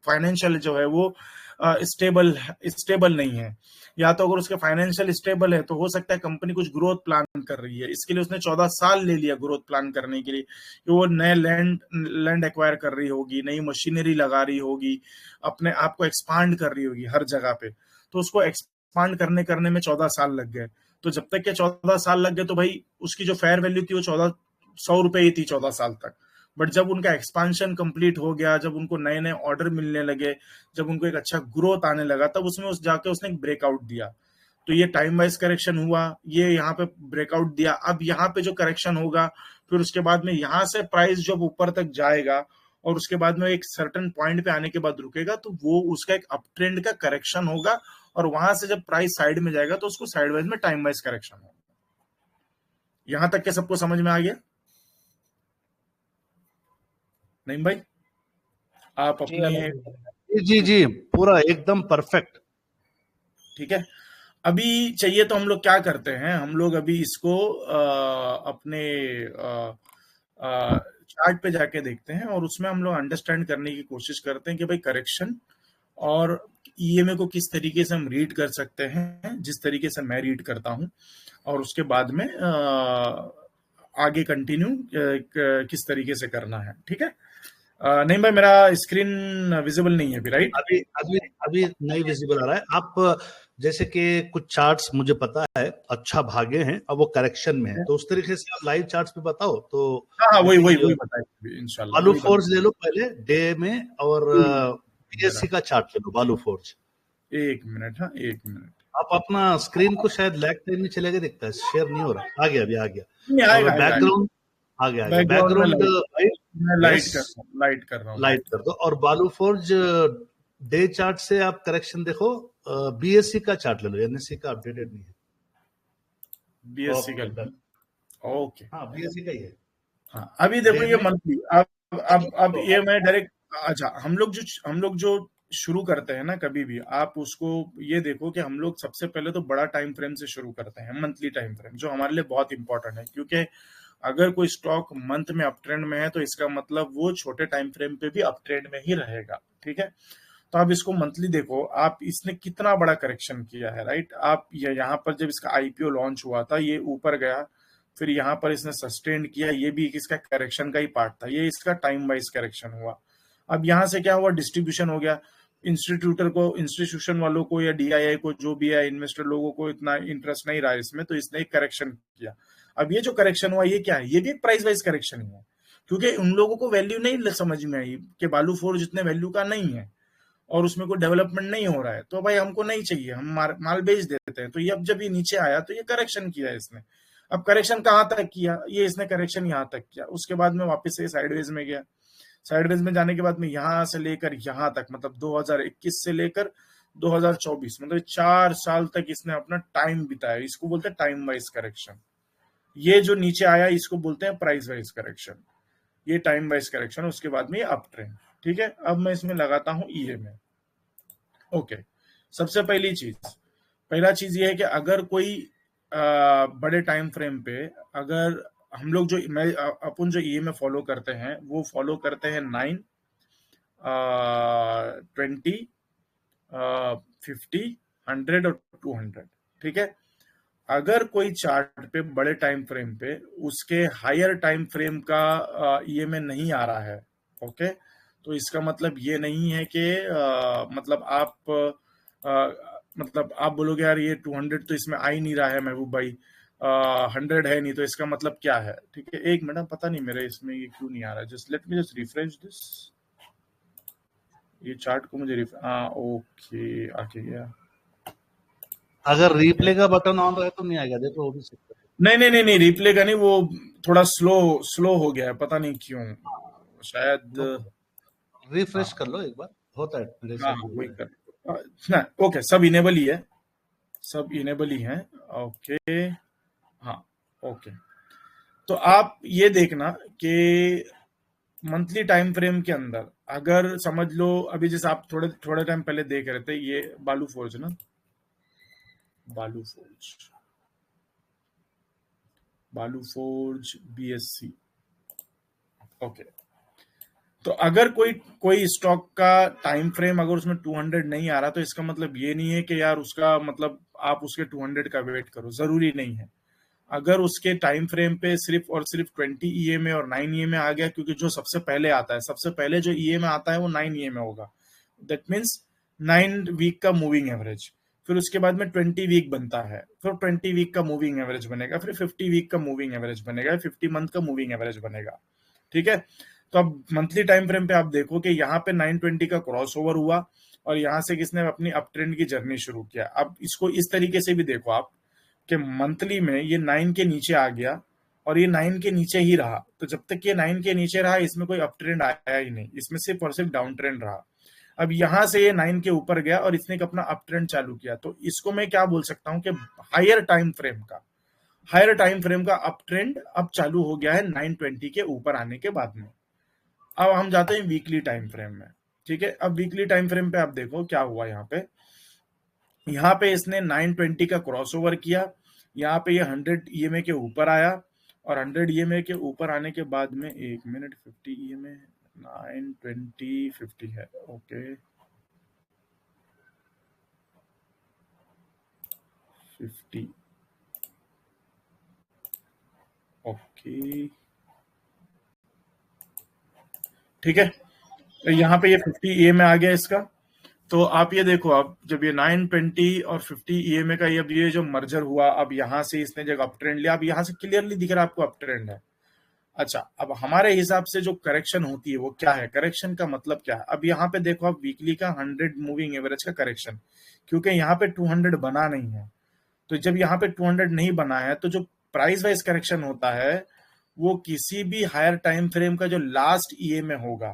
फाइनेंशियल जो है वो स्टेबल नहीं है, या तो अगर उसके फाइनेंशियल स्टेबल है तो हो सकता है कंपनी कुछ ग्रोथ प्लान कर रही है। इसके लिए उसने 14 साल ले लिया ग्रोथ प्लान करने के लिए, कि वो नए लैंड एक्वायर कर रही होगी, नई मशीनरी लगा रही होगी, अपने आप को एक्सपांड कर रही होगी हर जगह पे, तो उसको एक्सपांड करने में 14 साल लग गए। तो जब तक के 14 साल लग गए तो भाई उसकी जो फेयर वैल्यू थी वो 100 रुपए ही थी 14 साल तक। बट जब उनका एक्सपांशन कंप्लीट हो गया, जब उनको नए नए ऑर्डर मिलने लगे, जब उनको एक अच्छा ग्रोथ आने लगा, तब उसमें जाके उसने एक ब्रेकआउट दिया। तो ये टाइम वाइज करेक्शन हुआ, ये यहाँ पे ब्रेकआउट दिया। अब यहाँ पे जो करेक्शन होगा, फिर उसके बाद में यहाँ से प्राइस जब ऊपर तक जाएगा और उसके बाद में एक सर्टेन पॉइंट पे आने के बाद रुकेगा, तो वो उसका एक अप ट्रेंड का करेक्शन होगा, और वहां से जब प्राइस साइड में जाएगा तो उसको साइड वाइज में टाइम वाइज करेक्शन होगा। यहां तक के सबको समझ में आ गया? नहीं भाई, आप जी अपनी अल्हम्दुलिल्लाह। जी जी, पूरा एकदम परफेक्ट। ठीक है। अभी चाहिए तो हम लोग क्या करते हैं, हम लोग अभी इसको अपने चार्ट पे जाके देखते हैं और उसमें हम लोग अंडरस्टैंड करने की कोशिश करते हैं कि भाई करेक्शन और ईएमए को किस तरीके से हम रीड कर सकते हैं, जिस तरीके से मैं रीड करता हूं, और उसके बाद में आगे कंटिन्यू किस तरीके से करना है। ठीक है। नहीं भाई, मेरा स्क्रीन विजिबल नहीं है अभी, राइट? अभी अभी अभी नहीं विजिबल आ रहा है। आप जैसे कि कुछ चार्ट्स मुझे पता है अच्छा भागे हैं, अब वो करेक्शन में है, तो उस तरीके से आप लाइव चार्ट्स पे बताओ तो। हाँ, वही बताइए इंशाल्लाह। बालू फोर्ज ले लो पहले डे में, और पीएससी का चार्ट ले लो बालू फोर्ज। एक मिनट, हाँ एक मिनट। आप अपना स्क्रीन को शायद लैग टाइम में चलेगा, दिखता है शेयर नहीं हो रहा। आ गया, अभी आ गया। नहीं, आएगा, बैकग्राउंड आ गया, बैकग्राउंड मैं लाइट कर रहा हूँ। लाइट कर दो। और बालू फोर्ज डे चार्ट से आप करेक्शन देखो। बीएससी का चार्ट ले लो, एनएससी का अपडेटेड नहीं है। बीएससी का, ओके, हाँ बीएससी का ही है। हाँ, अभी देखो ये मंथली। अब ये मैं डायरेक्ट, अच्छा, हम लोग जो शुरू करते हैं ना, कभी भी आप उसको ये देखो कि हम लोग सबसे पहले तो बड़ा टाइम फ्रेम से शुरू करते हैं, मंथली टाइम फ्रेम, जो हमारे लिए बहुत इंपॉर्टेंट है, क्योंकि अगर कोई स्टॉक मंथ में अप ट्रेंड में है तो इसका मतलब वो छोटे टाइम फ्रेम पे भी अप ट्रेंड में ही रहेगा। ठीक है। तो आप इसको मंथली देखो, आप इसने कितना बड़ा करेक्शन किया है, राइट? आप यहाँ पर जब इसका आईपीओ लॉन्च हुआ था, ये ऊपर गया, फिर यहाँ पर इसने सस्टेन किया, ये भी इसका करेक्शन का ही पार्ट था, ये इसका टाइम वाइज करेक्शन हुआ। अब यहाँ से क्या हुआ, डिस्ट्रीब्यूशन हो गया। इंस्टीट्यूशन वालों को या डीआईआई को, जो भी है, इन्वेस्टर लोगों को इतना इंटरेस्ट नहीं रहा इसमें, तो इसने एक करेक्शन किया। अब ये जो करेक्शन हुआ, ये क्या है? ये भी एक प्राइस वाइज करेक्शन हुआ, क्योंकि उन लोगों को वैल्यू नहीं समझ में आई कि बालू फोर्ज जितने वैल्यू का नहीं है और उसमें कोई डेवलपमेंट नहीं हो रहा है, तो भाई हमको नहीं चाहिए, हम माल बेच देते हैं। तो ये अब जब ये नीचे आया तो ये करेक्शन किया इसने। अब करेक्शन कहाँ तक किया? ये इसने करेक्शन यहाँ तक किया, उसके बाद में वापस से साइडवेज में गया। साइडवेज में जाने के बाद में यहाँ से लेकर यहाँ तक, मतलब 2021 से लेकर 2024, मतलब 4 साल तक इसने अपना टाइम बिताया। इसको बोलते हैं टाइम वाइज करेक्शन। ये जो नीचे आया इसको बोलते हैं प्राइस वाइज करेक्शन, ये टाइम वाइज करेक्शन। उसके बाद में ये अप ट्रेंड। ठीक है। अब मैं इसमें लगाता हूं ईएमए। ओके, सबसे पहला चीज ये है कि अगर कोई बड़े टाइम फ्रेम पे अगर हम लोग जो अपन जो ईएमए फॉलो करते हैं वो फॉलो करते हैं 9, 20, 50, 100 और 200, ठीक है। अगर कोई चार्ट पे बड़े टाइम फ्रेम पे उसके हायर टाइम फ्रेम का ईएमए नहीं आ रहा है, ओके, तो इसका मतलब ये नहीं है कि मतलब आप बोलोगे यार ये 200 तो इसमें आ ही नहीं रहा है महबूब भाई, 100 है नहीं, तो इसका मतलब क्या है, ठीक है। एक मिनट, पता नहीं मेरे इसमें ये क्यों नहीं आ रहा है, just let me just refresh this, ये चार्ट को मुझे ओके आके गया। अगर रिप्ले का बटन ऑन रहे तो नहीं आएगा, देखो वो भी चेक करो। नहीं, रिप्ले का नहीं, वो थोड़ा स्लो हो गया है, पता नहीं क्यों, शायद। रिफ्रेश कर लो एक बार, होता है मेरे हाँ साथ भी वही होता है। कर ना, ओके, सब इनेबल ही है, सब इनेबल ही है, ओके, हाँ, ओके। तो आप ये देखना कि मंथली टाइम फ्रेम के अंदर अगर समझ लो, अभी जैसे आप थोड़े टाइम पहले देख रहे थे, ये बालू फोर्ज ना, बालू फोर्ज बीएससी, ओके। तो अगर कोई स्टॉक का टाइम फ्रेम अगर उसमें 200 नहीं आ रहा, तो इसका मतलब ये नहीं है कि यार उसका मतलब आप उसके 200 का वेट करो, जरूरी नहीं है। अगर उसके टाइम फ्रेम पे सिर्फ और सिर्फ 20 ईएमए और 9 ईएमए आ गया, क्योंकि जो सबसे पहले आता है, सबसे पहले जो ईएमए आता है वो 9 ईएमए होगा, दैट मीन्स 9 वीक का मूविंग एवरेज, फिर उसके बाद में 20 वीक बनता है, फिर 20 वीक का मूविंग एवरेज बनेगा, फिर 50 वीक का मूविंग एवरेज बनेगा, 50 मंथ का मूविंग एवरेज बनेगा, ठीक है। तो अब मंथली टाइम फ्रेम पे आप देखो कि यहाँ पे 920 का क्रॉस ओवर हुआ और यहाँ से किसने अपनी अप ट्रेंड की जर्नी शुरू किया। अब इसको इस तरीके से भी देखो आप कि मंथली में ये 9 के नीचे आ गया और ये 9 के नीचे ही रहा, तो जब तक ये 9 के नीचे रहा इसमें कोई अप ट्रेंड आया ही नहीं, इसमें सिर्फ और सिर्फ डाउन ट्रेंड रहा। अब यहां से ये 9 के ऊपर गया और इसने अपना अप ट्रेंड चालू किया, तो इसको मैं क्या बोल सकता हूं कि हायर टाइम फ्रेम का अप ट्रेंड अब चालू हो गया है 920 के ऊपर आने के बाद में। अब हम जाते हैं वीकली टाइम फ्रेम में, ठीक है। अब वीकली टाइम फ्रेम पे आप देखो क्या हुआ, यहाँ पे इसने 920 का क्रॉस ओवर किया, यहाँ पे ये 100 ईएमए के ऊपर आया और 100 ईएमए के ऊपर आने के बाद में 1 मिनट 50 ईएमए 920 50 है, ओके, 50, ओके, ठीक है। तो यहाँ पे ये 50 ईएमए आ गया इसका। तो आप ये देखो, अब जब ये 920 और 50 ईएमए का ये जो मर्जर हुआ, अब यहाँ से इसने जब अप ट्रेंड लिया, अब यहाँ से क्लियरली दिख रहा है आपको अप ट्रेंड है। अच्छा, अब हमारे हिसाब से जो करेक्शन होती है वो क्या है, करेक्शन का मतलब क्या है। अब यहाँ पे देखो आप वीकली का 100 मूविंग एवरेज का करेक्शन, क्योंकि यहाँ पे 200 बना नहीं है, तो जब यहाँ पे 200 नहीं बना है तो जो प्राइस वाइज करेक्शन होता है वो किसी भी हायर टाइम फ्रेम का जो लास्ट ईएमए होगा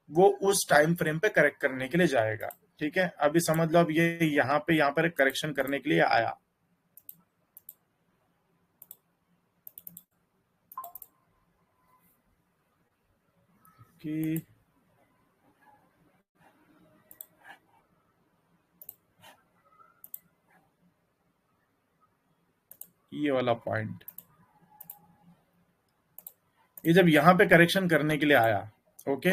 वो उस टाइम फ्रेम पे करेक्ट करने के लिए जाएगा, ठीक है। अभी समझ लो, अब ये यहाँ पर करेक्शन करने के लिए आया, कि ये वाला पॉइंट, ये जब यहाँ पे करेक्शन करने के लिए आया, ओके,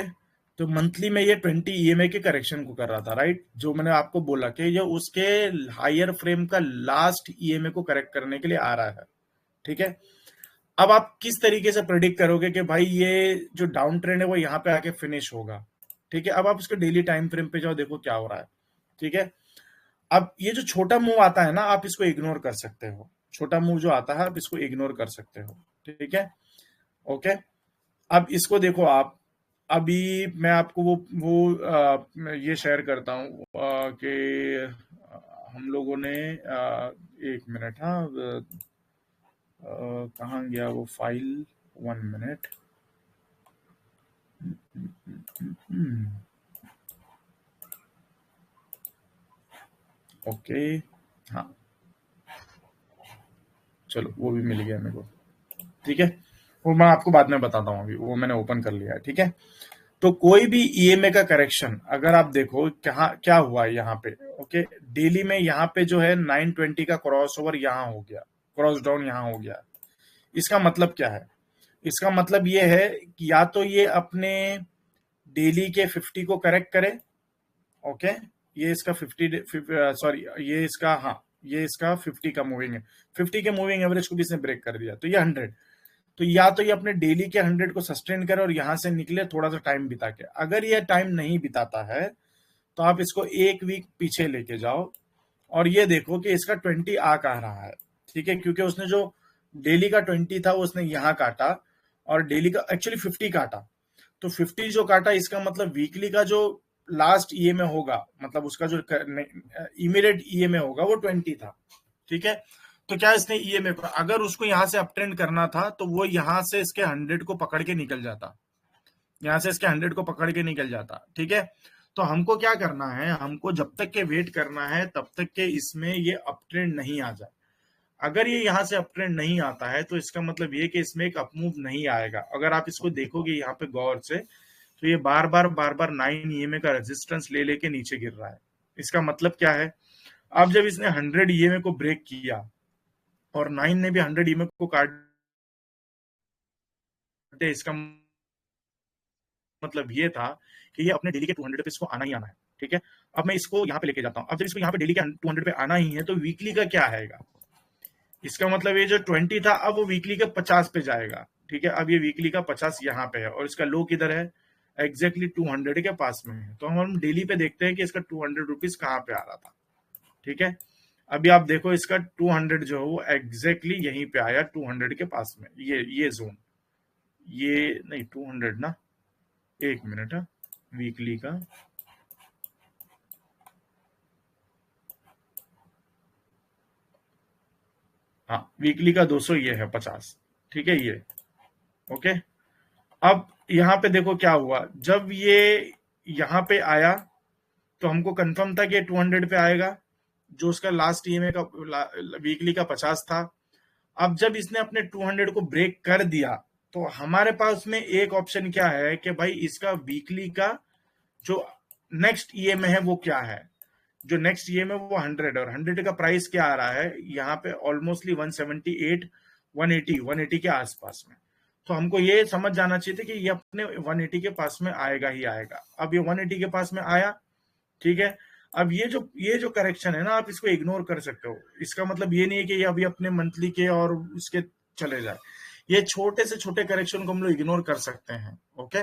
तो मंथली में ये 20 ईएमए के करेक्शन को कर रहा था, राइट। जो मैंने आपको बोला कि ये उसके हायर फ्रेम का लास्ट ईएमए को करेक्ट करने के लिए आ रहा है, ठीक है। अब आप किस तरीके से प्रेडिक्ट करोगे कि भाई ये जो डाउन ट्रेंड है वो यहाँ पे आके फिनिश होगा, ठीक है। अब आप उसके डेली टाइम फ्रेम पे जाओ, देखो क्या हो रहा है, ठीक है। अब ये जो छोटा मूव आता है ना, आप इसको इग्नोर कर सकते हो, छोटा मूव जो आता है आप इसको इग्नोर कर सकते हो, ठीक है, ओके। अब इसको देखो आप, अभी मैं आपको ये शेयर करता हूँ कि हम लोगों ने एक मिनट, हाँ, कहाँ गया वो फाइल, 1 मिनट, ओके, हाँ, चलो वो भी मिल गया मेरे को, ठीक है। वो मैं आपको बाद में बताता हूँ, अभी वो मैंने ओपन कर लिया है, ठीक है। तो कोई भी ईएमए का करेक्शन अगर आप देखो क्या हुआ है यहाँ पे, ओके, डेली में यहाँ पे जो है 920 का क्रॉस ओवर यहाँ हो गया, क्रॉस डाउन यहाँ हो गया। इसका मतलब क्या है? इसका मतलब ये है कि या तो ये अपने डेली के 50 को करेक्ट करे, ओके, ये इसका 50 सॉरी ये इसका, हाँ ये इसका 50 का मूविंग है, 50 के मूविंग एवरेज को भी इसने ब्रेक कर दिया, तो ये 100। तो या तो ये अपने डेली के 100 को सस्टेन करे और यहां से निकले थोड़ा सा टाइम बिता के। अगर ये टाइम नहीं बिताता है तो आप इसको एक वीक पीछे लेके जाओ और ये देखो कि इसका 20 आ कहाँ रहा है, ठीक है, क्योंकि उसने जो डेली का 20 था वो उसने यहाँ काटा और डेली का एक्चुअली 50 काटा। तो 50 जो काटा, इसका मतलब वीकली का जो लास्ट ईएमए होगा, मतलब उसका जो इमीडिएट ईएमए होगा वो 20 था, ठीक है। तो क्या इसने ईएमए को, अगर उसको यहां से अपट्रेंड करना था तो वो यहां से इसके 100 को पकड़ के निकल जाता, यहां से इसके 100 को पकड़ के निकल जाता, ठीक है। तो हमको क्या करना है, हमको जब तक के वेट करना है तब तक के इसमें ये अपट्रेंड नहीं आ जाए। अगर ये यहां से अपट्रेंड नहीं आता है तो इसका मतलब ये कि इसमें एक अपमूव नहीं आएगा। अगर आप इसको देखोगे यहाँ पे गौर से, तो ये बार बार 9 ईएमए का रेजिस्टेंस ले लेके नीचे गिर रहा है। इसका मतलब क्या है, अब जब इसने 100 ईएमए को ब्रेक किया और 9 ने भी 100 ईएमए को काट, इसका मतलब ये था कि ये अपने डेली के 200 पे इसको आना ही आना है, ठीक है। अब मैं इसको यहाँ पे लेके जाता हूँ। अब जब इसको यहाँ पे डेली के 200 पे आना ही है तो वीकली का क्या आएगा, इसका मतलब ये जो 20 था अब वो वीकली के 50 पे जाएगा, ठीक है। अब ये वीकली का 50 यहाँ पे है और इसका लो किधर है, एग्जैक्टली 200 के पास में है। तो हम डेली पे देखते हैं कि इसका 200 रुपीज कहाँ पे आ रहा था, ठीक है। अभी आप देखो इसका 200 जो है वो एग्जैक्टली यहीं पे आया 200 के पास में, ये जोन, ये नहीं 200 ना, एक मिनट है, वीकली का हाँ वीकली का 200 ये है 50, ठीक है ये, ओके। अब यहाँ पे देखो क्या हुआ, जब ये यहाँ पे आया तो हमको कंफर्म था कि 200 पे आएगा, जो उसका लास्ट ईएमए का वीकली का 50 था। अब जब इसने अपने 200 को ब्रेक कर दिया तो हमारे पास में एक ऑप्शन क्या है कि भाई इसका वीकली का जो नेक्स्ट ईएमए है वो क्या है। जो नेक्स्ट ईएमए वो 100 और 100 का प्राइस क्या आ रहा है यहाँ पे, ऑलमोस्टली 178 180 के आसपास में। तो हमको ये समझ जाना चाहिए था कि ये अपने 180 के पास में आएगा ही आएगा। अब ये 180 के पास में आया, ठीक है। अब ये जो करेक्शन है ना, आप इसको इग्नोर कर सकते हो। इसका मतलब ये नहीं है कि ये अभी अपने मंथली के और इसके चले जाए, ये छोटे से छोटे करेक्शन को हम लोग इग्नोर कर सकते हैं, ओके।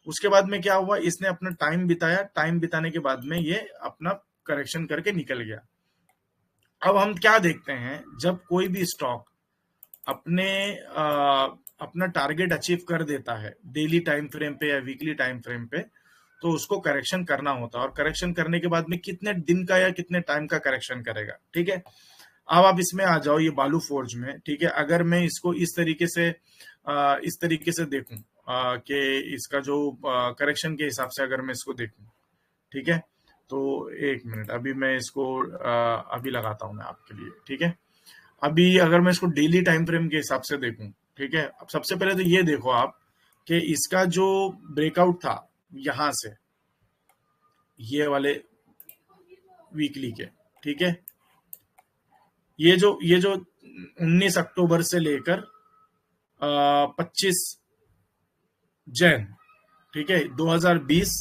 उसके बाद में क्या हुआ, इसने अपना टाइम बिताया, टाइम बिताने के बाद में ये अपना करेक्शन करके निकल गया। अब हम क्या देखते हैं, जब कोई भी स्टॉक अपने अपना टारगेट अचीव कर देता है डेली टाइम फ्रेम पे या वीकली टाइम फ्रेम पे, तो उसको करेक्शन करना होता है। और करेक्शन करने के बाद में कितने दिन का या कितने टाइम का करेक्शन करेगा, ठीक है। अब आप इसमें आ जाओ, ये बालू फोर्ज में, ठीक है। अगर मैं इसको इस तरीके से देखूं कि इसका जो करेक्शन के हिसाब से अगर मैं इसको देखूं, ठीक है, तो एक मिनट, अभी मैं इसको अभी लगाता हूं मैं आपके लिए, ठीक है। अभी अगर मैं इसको डेली टाइम फ्रेम के हिसाब से देखूं, ठीक है। अब सबसे पहले तो ये देखो आप कि इसका जो ब्रेकआउट था यहां से, ये वाले वीकली के, ठीक है, ये जो 19 अक्टूबर से लेकर 25 जैन, ठीक है, 2020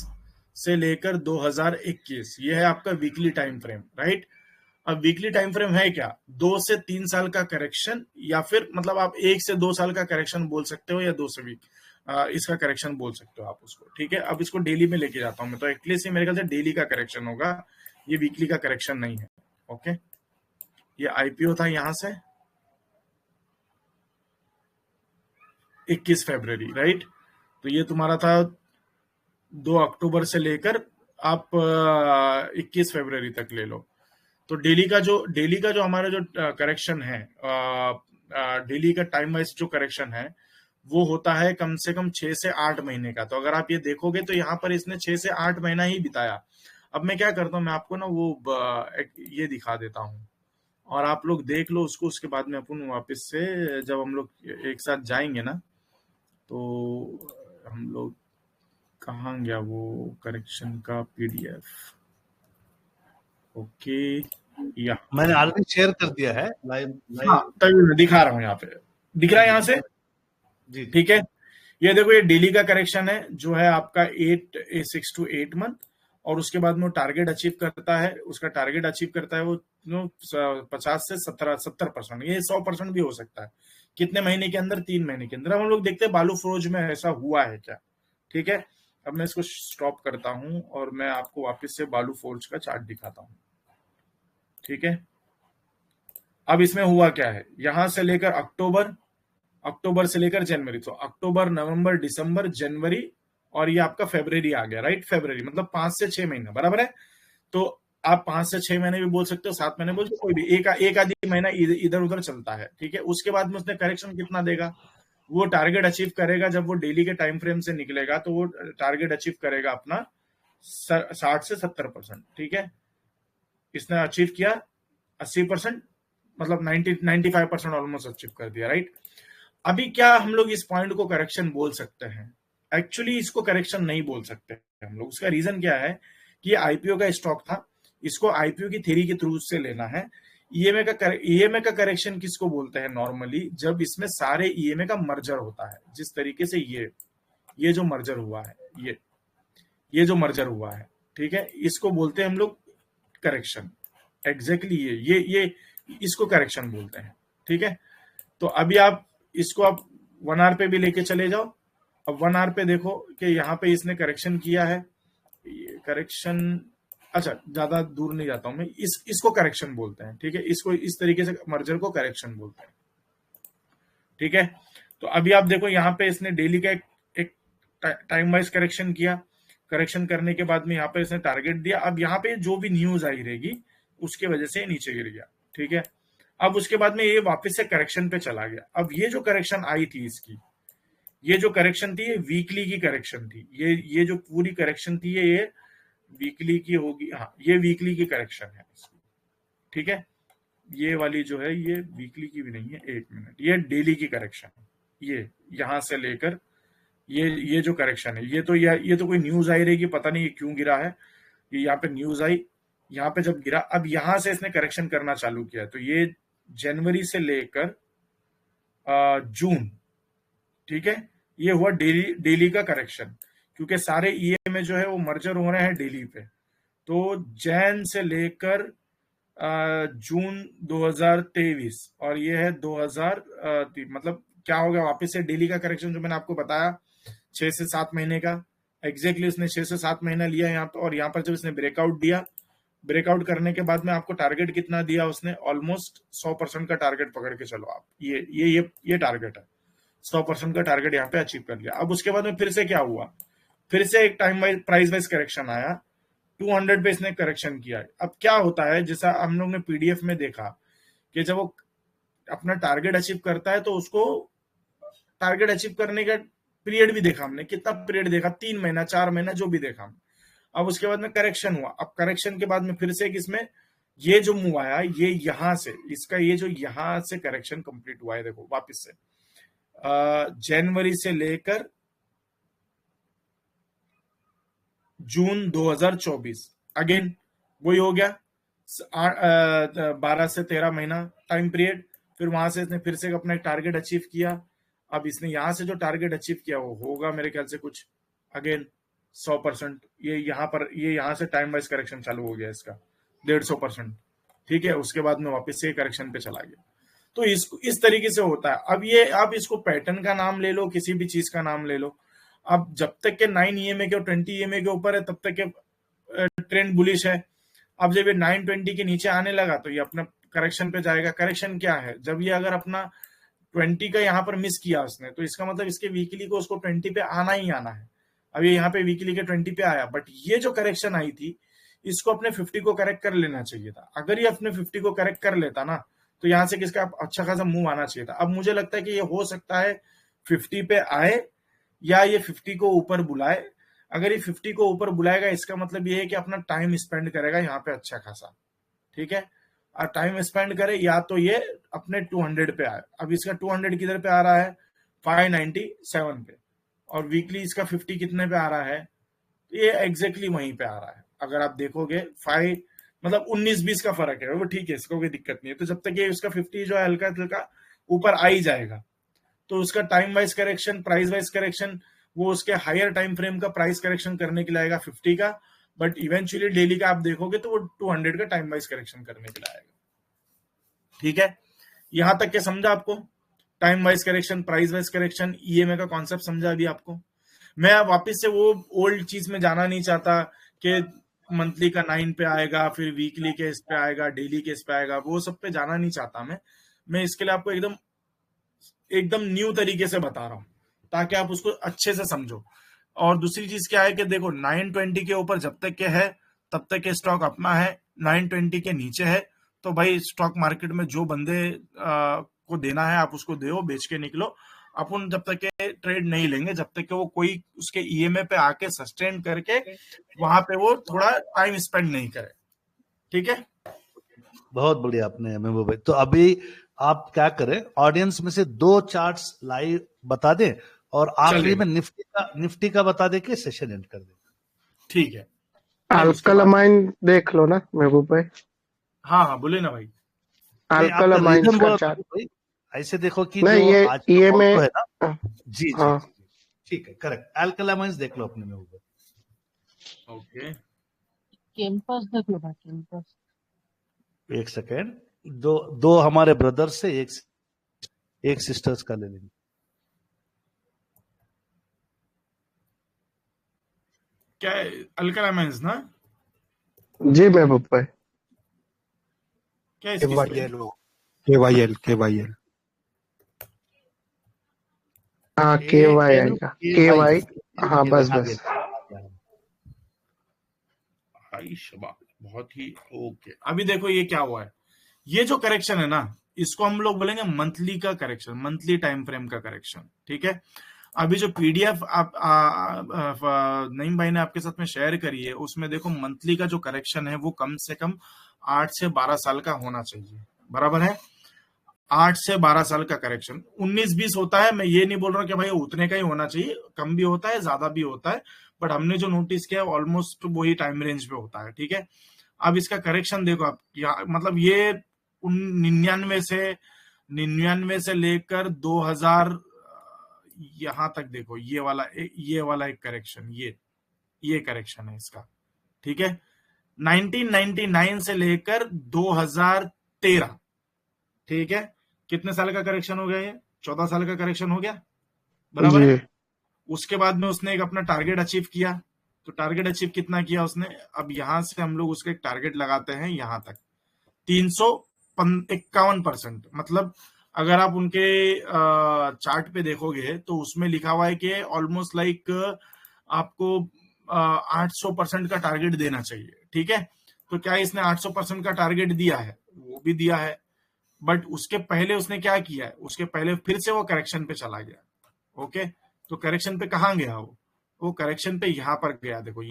से लेकर 2021, ये है आपका वीकली टाइम फ्रेम, राइट। अब वीकली टाइम फ्रेम है क्या, 2 से 3 साल का करेक्शन, या फिर मतलब आप 1 से 2 साल का करेक्शन बोल सकते हो, या 2 से वीक इसका करेक्शन बोल सकते हो आप उसको, ठीक है। अब इसको डेली में लेके जाता हूं मैं, तो एटलीस्ट मेरे ख्याल से डेली का करेक्शन होगा, ये वीकली का करेक्शन नहीं है, ओके। ये आईपीओ था यहां से 21 फरवरी, राइट। तो ये तुम्हारा था 2 अक्टूबर से लेकर आप 21 फरवरी तक ले लो। तो डेली का जो हमारा जो करेक्शन है, डेली का टाइम वाइज जो करेक्शन है वो होता है कम से कम 6 से 8 महीने का। तो अगर आप ये देखोगे तो यहाँ पर इसने 6 से 8 महीना ही बिताया। अब मैं क्या करता हूँ, मैं आपको ना वो ये दिखा देता हूँ और आप लोग देख लो उसको। उसके बाद में अपन वापस से जब हम लोग एक साथ जाएंगे ना, तो हम लोग कहाँ गया वो करेक्शन का पीडीएफ, ओके या मैंने ऑलरेडी शेयर कर दिया है लाइव हाँ, लाइव। तभी मैं दिखा रहा हूँ यहाँ पे, दिख रहा है यहाँ से, जी ठीक है। ये देखो, ये डेली का करेक्शन है जो है आपका 6 to 8 मंथ, और उसके बाद में वो टारगेट अचीव करता है, उसका टारगेट अचीव करता है वो 50 से 70%, ये 100% भी हो सकता है। कितने महीने के अंदर? 3 महीने के अंदर। हम लोग देखते हैं बालू फरोज में ऐसा हुआ है क्या, ठीक है। अब मैं इसको स्टॉप करता हूं और मैं आपको वापस से बालू फरोज का चार्ट दिखाता हूं, ठीक है। अब इसमें हुआ क्या है, यहां से लेकर अक्टूबर से लेकर जनवरी, तो अक्टूबर, नवंबर, दिसंबर, जनवरी, और ये आपका फरवरी आ गया, राइट। फरवरी मतलब 5 से 6 महीना, बराबर है। तो आप 5 से 6 महीने भी बोल सकते हो, 7 महीने बोल सकते हो, कोई भी एक आधी महीना इधर उधर चलता है, ठीक है। उसके बाद में उसने करेक्शन कितना देगा, वो टारगेट अचीव करेगा। जब वो डेली के टाइम फ्रेम से निकलेगा तो वो टारगेट अचीव करेगा अपना 60 से 70%, ठीक है। इसने अचीव किया 80%, मतलब 95% ऑलमोस्ट अचीव कर दिया, राइट। अभी क्या हम लोग इस पॉइंट को करेक्शन बोल सकते हैं? एक्चुअली इसको करेक्शन नहीं बोल सकते हम लोग। उसका रीजन क्या है कि ये आईपीओ का स्टॉक था, इसको आईपीओ की थ्योरी के थ्रू से लेना है। ईएमए का करेक्शन किसको बोलते हैं नॉर्मली? जब इसमें सारे ईएमए का मर्जर होता है, जिस तरीके से ये जो मर्जर हुआ है, ये जो मर्जर हुआ है, ठीक है, इसको बोलते हैं हम लोग करेक्शन। एग्जैक्टली ये इसको करेक्शन बोलते हैं, ठीक है। तो अभी आप इसको आप 1 आवर पे भी लेके चले जाओ। अब 1 आवर पे देखो कि यहाँ पे इसने करेक्शन किया है, करेक्शन, अच्छा ज्यादा दूर नहीं जाता हूं मैं, इसको करेक्शन बोलते हैं, ठीक है। इसको इस तरीके से मर्जर को करेक्शन बोलते हैं, ठीक है। तो अभी आप देखो यहाँ पे इसने डेली का एक टाइम वाइज करेक्शन किया, करेक्शन करने के बाद में यहाँ पे इसने टारगेट दिया। अब यहाँ पे जो भी न्यूज आई रहेगी उसके वजह से नीचे गिर गया, ठीक है। अब उसके बाद में ये वापस से करेक्शन पे चला गया। अब ये जो करेक्शन आई थी इसकी, ये जो करेक्शन थी ये वीकली की करेक्शन थी। ये जो पूरी करेक्शन थी ये वीकली की होगी, हाँ ये वीकली की करेक्शन है इसकी, ठीक है। ये वाली जो है ये वीकली की भी नहीं है, 1 मिनट, ये डेली की करेक्शन है। ये यहां से लेकर ये जो करेक्शन है, ये तो कोई न्यूज आई रहेगी, पता नहीं ये क्यों गिरा है। ये यहाँ पे न्यूज आई, यहाँ पे जब गिरा, अब यहां से इसने करेक्शन करना चालू किया। तो ये जनवरी से लेकर जून, ठीक है, ये हुआ डेली का करेक्शन, क्योंकि सारे ईएमए जो है वो मर्जर हो रहे हैं डेली पे। तो जैन से लेकर जून 2023 और ये है 2003, मतलब क्या हो गया, वापस से डेली का करेक्शन जो मैंने आपको बताया 6 से 7 महीने का, एग्जैक्टली इसने 6 से 7 महीना लिया यहाँ पर। और यहाँ पर जब इसने ब्रेकआउट दिया, ब्रेकआउट करने के बाद में आपको टारगेट कितना दिया उसने, ऑलमोस्ट 100% का टारगेट पकड़ के चलो आप, ये टारगेट है, 100% का टारगेट यहाँ पे अचीव कर लिया। अब उसके बाद में फिर से क्या हुआ, फिर से एक time wise price wise correction आया, 200 पे इसने करेक्शन किया। अब क्या होता है, जैसा हम लोग ने पीडीएफ में देखा कि जब वो अपना टारगेट अचीव करता है तो उसको टारगेट अचीव करने का पीरियड भी देखा हमने, कितना पीरियड देखा, 3 महीना 4 महीना जो भी देखा हम। अब उसके बाद में करेक्शन हुआ, अब करेक्शन के बाद में फिर से किसमें, ये जो मूव आया, ये यहां से इसका ये जो यहां से करेक्शन कंप्लीट हुआ है, देखो वापस से जनवरी से लेकर जून 2024, अगेन वही हो गया, 12 से 13 महीना टाइम पीरियड। फिर वहां से इसने फिर से अपना टारगेट अचीव किया। अब इसने यहां से जो टारगेट अचीव किया वो होगा मेरे ख्याल से कुछ अगेन 100%। ये यहां से टाइम वाइज करेक्शन चालू हो गया इसका 150%, ठीक है। उसके बाद में वापस से करेक्शन पे चला गया। तो इस तरीके से होता है। अब ये आप इसको पैटर्न का नाम ले लो, किसी भी चीज का नाम ले लो, अब जब तक के 9 ईएमए के और 20 ईएमए के ऊपर है तब तक के ट्रेंड बुलिश है। अब जब ये 920 के नीचे आने लगा तो ये अपना करेक्शन पे जाएगा। करेक्शन क्या है, जब ये अगर अपना 20 का यहाँ पर मिस किया उसने, तो इसका मतलब इसके वीकली को उसको 20 पे आना ही आना है। अब ये यहाँ पे वीकली के 20 पे आया, बट ये जो करेक्शन आई थी इसको अपने 50 को करेक्ट कर लेना चाहिए था। अगर ये अपने 50 को करेक्ट कर लेता ना तो यहाँ से किसका अच्छा खासा मूव आना चाहिए था। अब मुझे लगता है कि ये हो सकता है 50 पे आए या ये 50 को ऊपर बुलाए। अगर ये 50 को ऊपर बुलाएगा इसका मतलब ये है कि अपना टाइम स्पेंड करेगा यहाँ पे अच्छा खासा, ठीक है। और टाइम स्पेंड करे या तो ये अपने 200 पे आए। अब इसका 200 किधर पे आ रहा है, 597 पे, और वीकली इसका 50 कितने पे आ रहा है, ये एग्जैक्टली वहीं पे आ रहा है। अगर आप देखोगे मतलब 19-20 का फर्क है, वो ठीक है, इसको कोई दिक्कत नहीं है। तो जब तक ये उसका 50 जो है हल्का हल्का ऊपर आ ही जाएगा, तो उसका time wise correction, price wise correction, वो उसके हायर टाइम फ्रेम का प्राइस करेक्शन करने के लिए आएगा 50 का, बट इवेंचुअली डेली का आप देखोगे तो वो 200 का टाइम वाइज करेक्शन करने के लिए आएगा। ठीक है, यहां तक के समझा आपको? Time wise correction, price wise correction, EMA का कॉन्सेप्ट समझा अभी आपको? मैं वापस से वो ओल्ड चीज में जाना नहीं चाहता कि मंथली का 9 पे आएगा, फिर वीकली के इस पे आएगा, डेली के इस पे आएगा, वो सब पे जाना नहीं चाहता मैं इसके लिए आपको एकदम न्यू तरीके से बता रहा हूं ताकि आप उसको अच्छे से समझो। और दूसरी चीज क्या है कि देखो 920 के ऊपर जब तक के है तब तक के स्टॉक अपना है, 920 के नीचे है तो भाई स्टॉक मार्केट में जो बंदे को देना है आप उसको दो, बेच के निकलो। अपन जब तक के ट्रेड नहीं लेंगे जब तक के वो कोई उसके ईएमए पे आके सस्टेन करके वहां पे वो थोड़ा टाइम स्पेंड नहीं करे। ठीक है, बहुत बढ़िया आपने महबूब भाई। तो अभी आप क्या करें, ऑडियंस में से 2 चार्ट्स लाइव बता दें और आखिरी में निफ्टी का बता दे के सेशन एंड कर दें। ठीक है, अल्कलामाइन देख लो ना महबूब भाई। हाँ बोले ना भाई। अल्कलामाइन का चार्ट ऐसे देखो कि नहीं, जो ये आज ये का में है ना, जी हाँ ठीक है, करेक्ट। अल्कलामाइंस देख लो अपने महबूब भाई। ओके, कैंपस देख लो भाई, कैंपस। एक सेकेंड, दो हमारे ब्रदर्स से एक सिस्टर्स का ले लेंगे। क्या अल्कलामाइंस ना? जी महबूब भाई। क्या इसकी KYL हाँ KY आएगा, KY। हाँ बस भाई शबाश, बहुत ही ओके। अभी देखो ये क्या हुआ है, ये जो करेक्शन है ना इसको हम लोग बोलेंगे मंथली का करेक्शन, मंथली टाइम फ्रेम का करेक्शन। ठीक है, अभी जो पीडीएफ आप नईम भाई ने आपके साथ में शेयर करी है उसमें देखो मंथली का जो करेक्शन है वो कम से कम 8 से 12 साल का होना चाहिए, बराबर है? 8 से 12 साल का करेक्शन। 19-20 होता है, मैं ये नहीं बोल रहा कि भाई उतने का ही होना चाहिए, कम भी होता है ज्यादा भी होता है, बट हमने जो नोटिस किया ऑलमोस्ट वही टाइम रेंज पे होता है। ठीक है, अब इसका करेक्शन देखो आप, मतलब ये 99 से लेकर 2000 यहां तक देखो, ये वाला एक करेक्शन, ये करेक्शन है इसका। ठीक है, 1999 से लेकर 2013, ठीक है, कितने साल का करेक्शन हो गया? ये 14 साल का करेक्शन हो गया, बराबर है? उसके बाद में उसने एक अपना टारगेट अचीव किया, तो टारगेट अचीव कितना किया उसने? अब यहां से हम लोग उसका एक टारगेट लगाते हैं यहां तक 351%। मतलब अगर आप उनके चार्ट पे देखोगे तो उसमें लिखा हुआ है कि ऑलमोस्ट लाइक आपको 800% का टारगेट देना चाहिए। ठीक है, तो क्या इसने 800% का टारगेट दिया है? वो भी दिया है, बट उसके पहले उसने क्या किया है? उसके पहले फिर से वो करेक्शन पे चला गया। ओके, तो करेक्शन पे कहाँ गया? वो करेक्शन पे यहाँ पर गया, देखो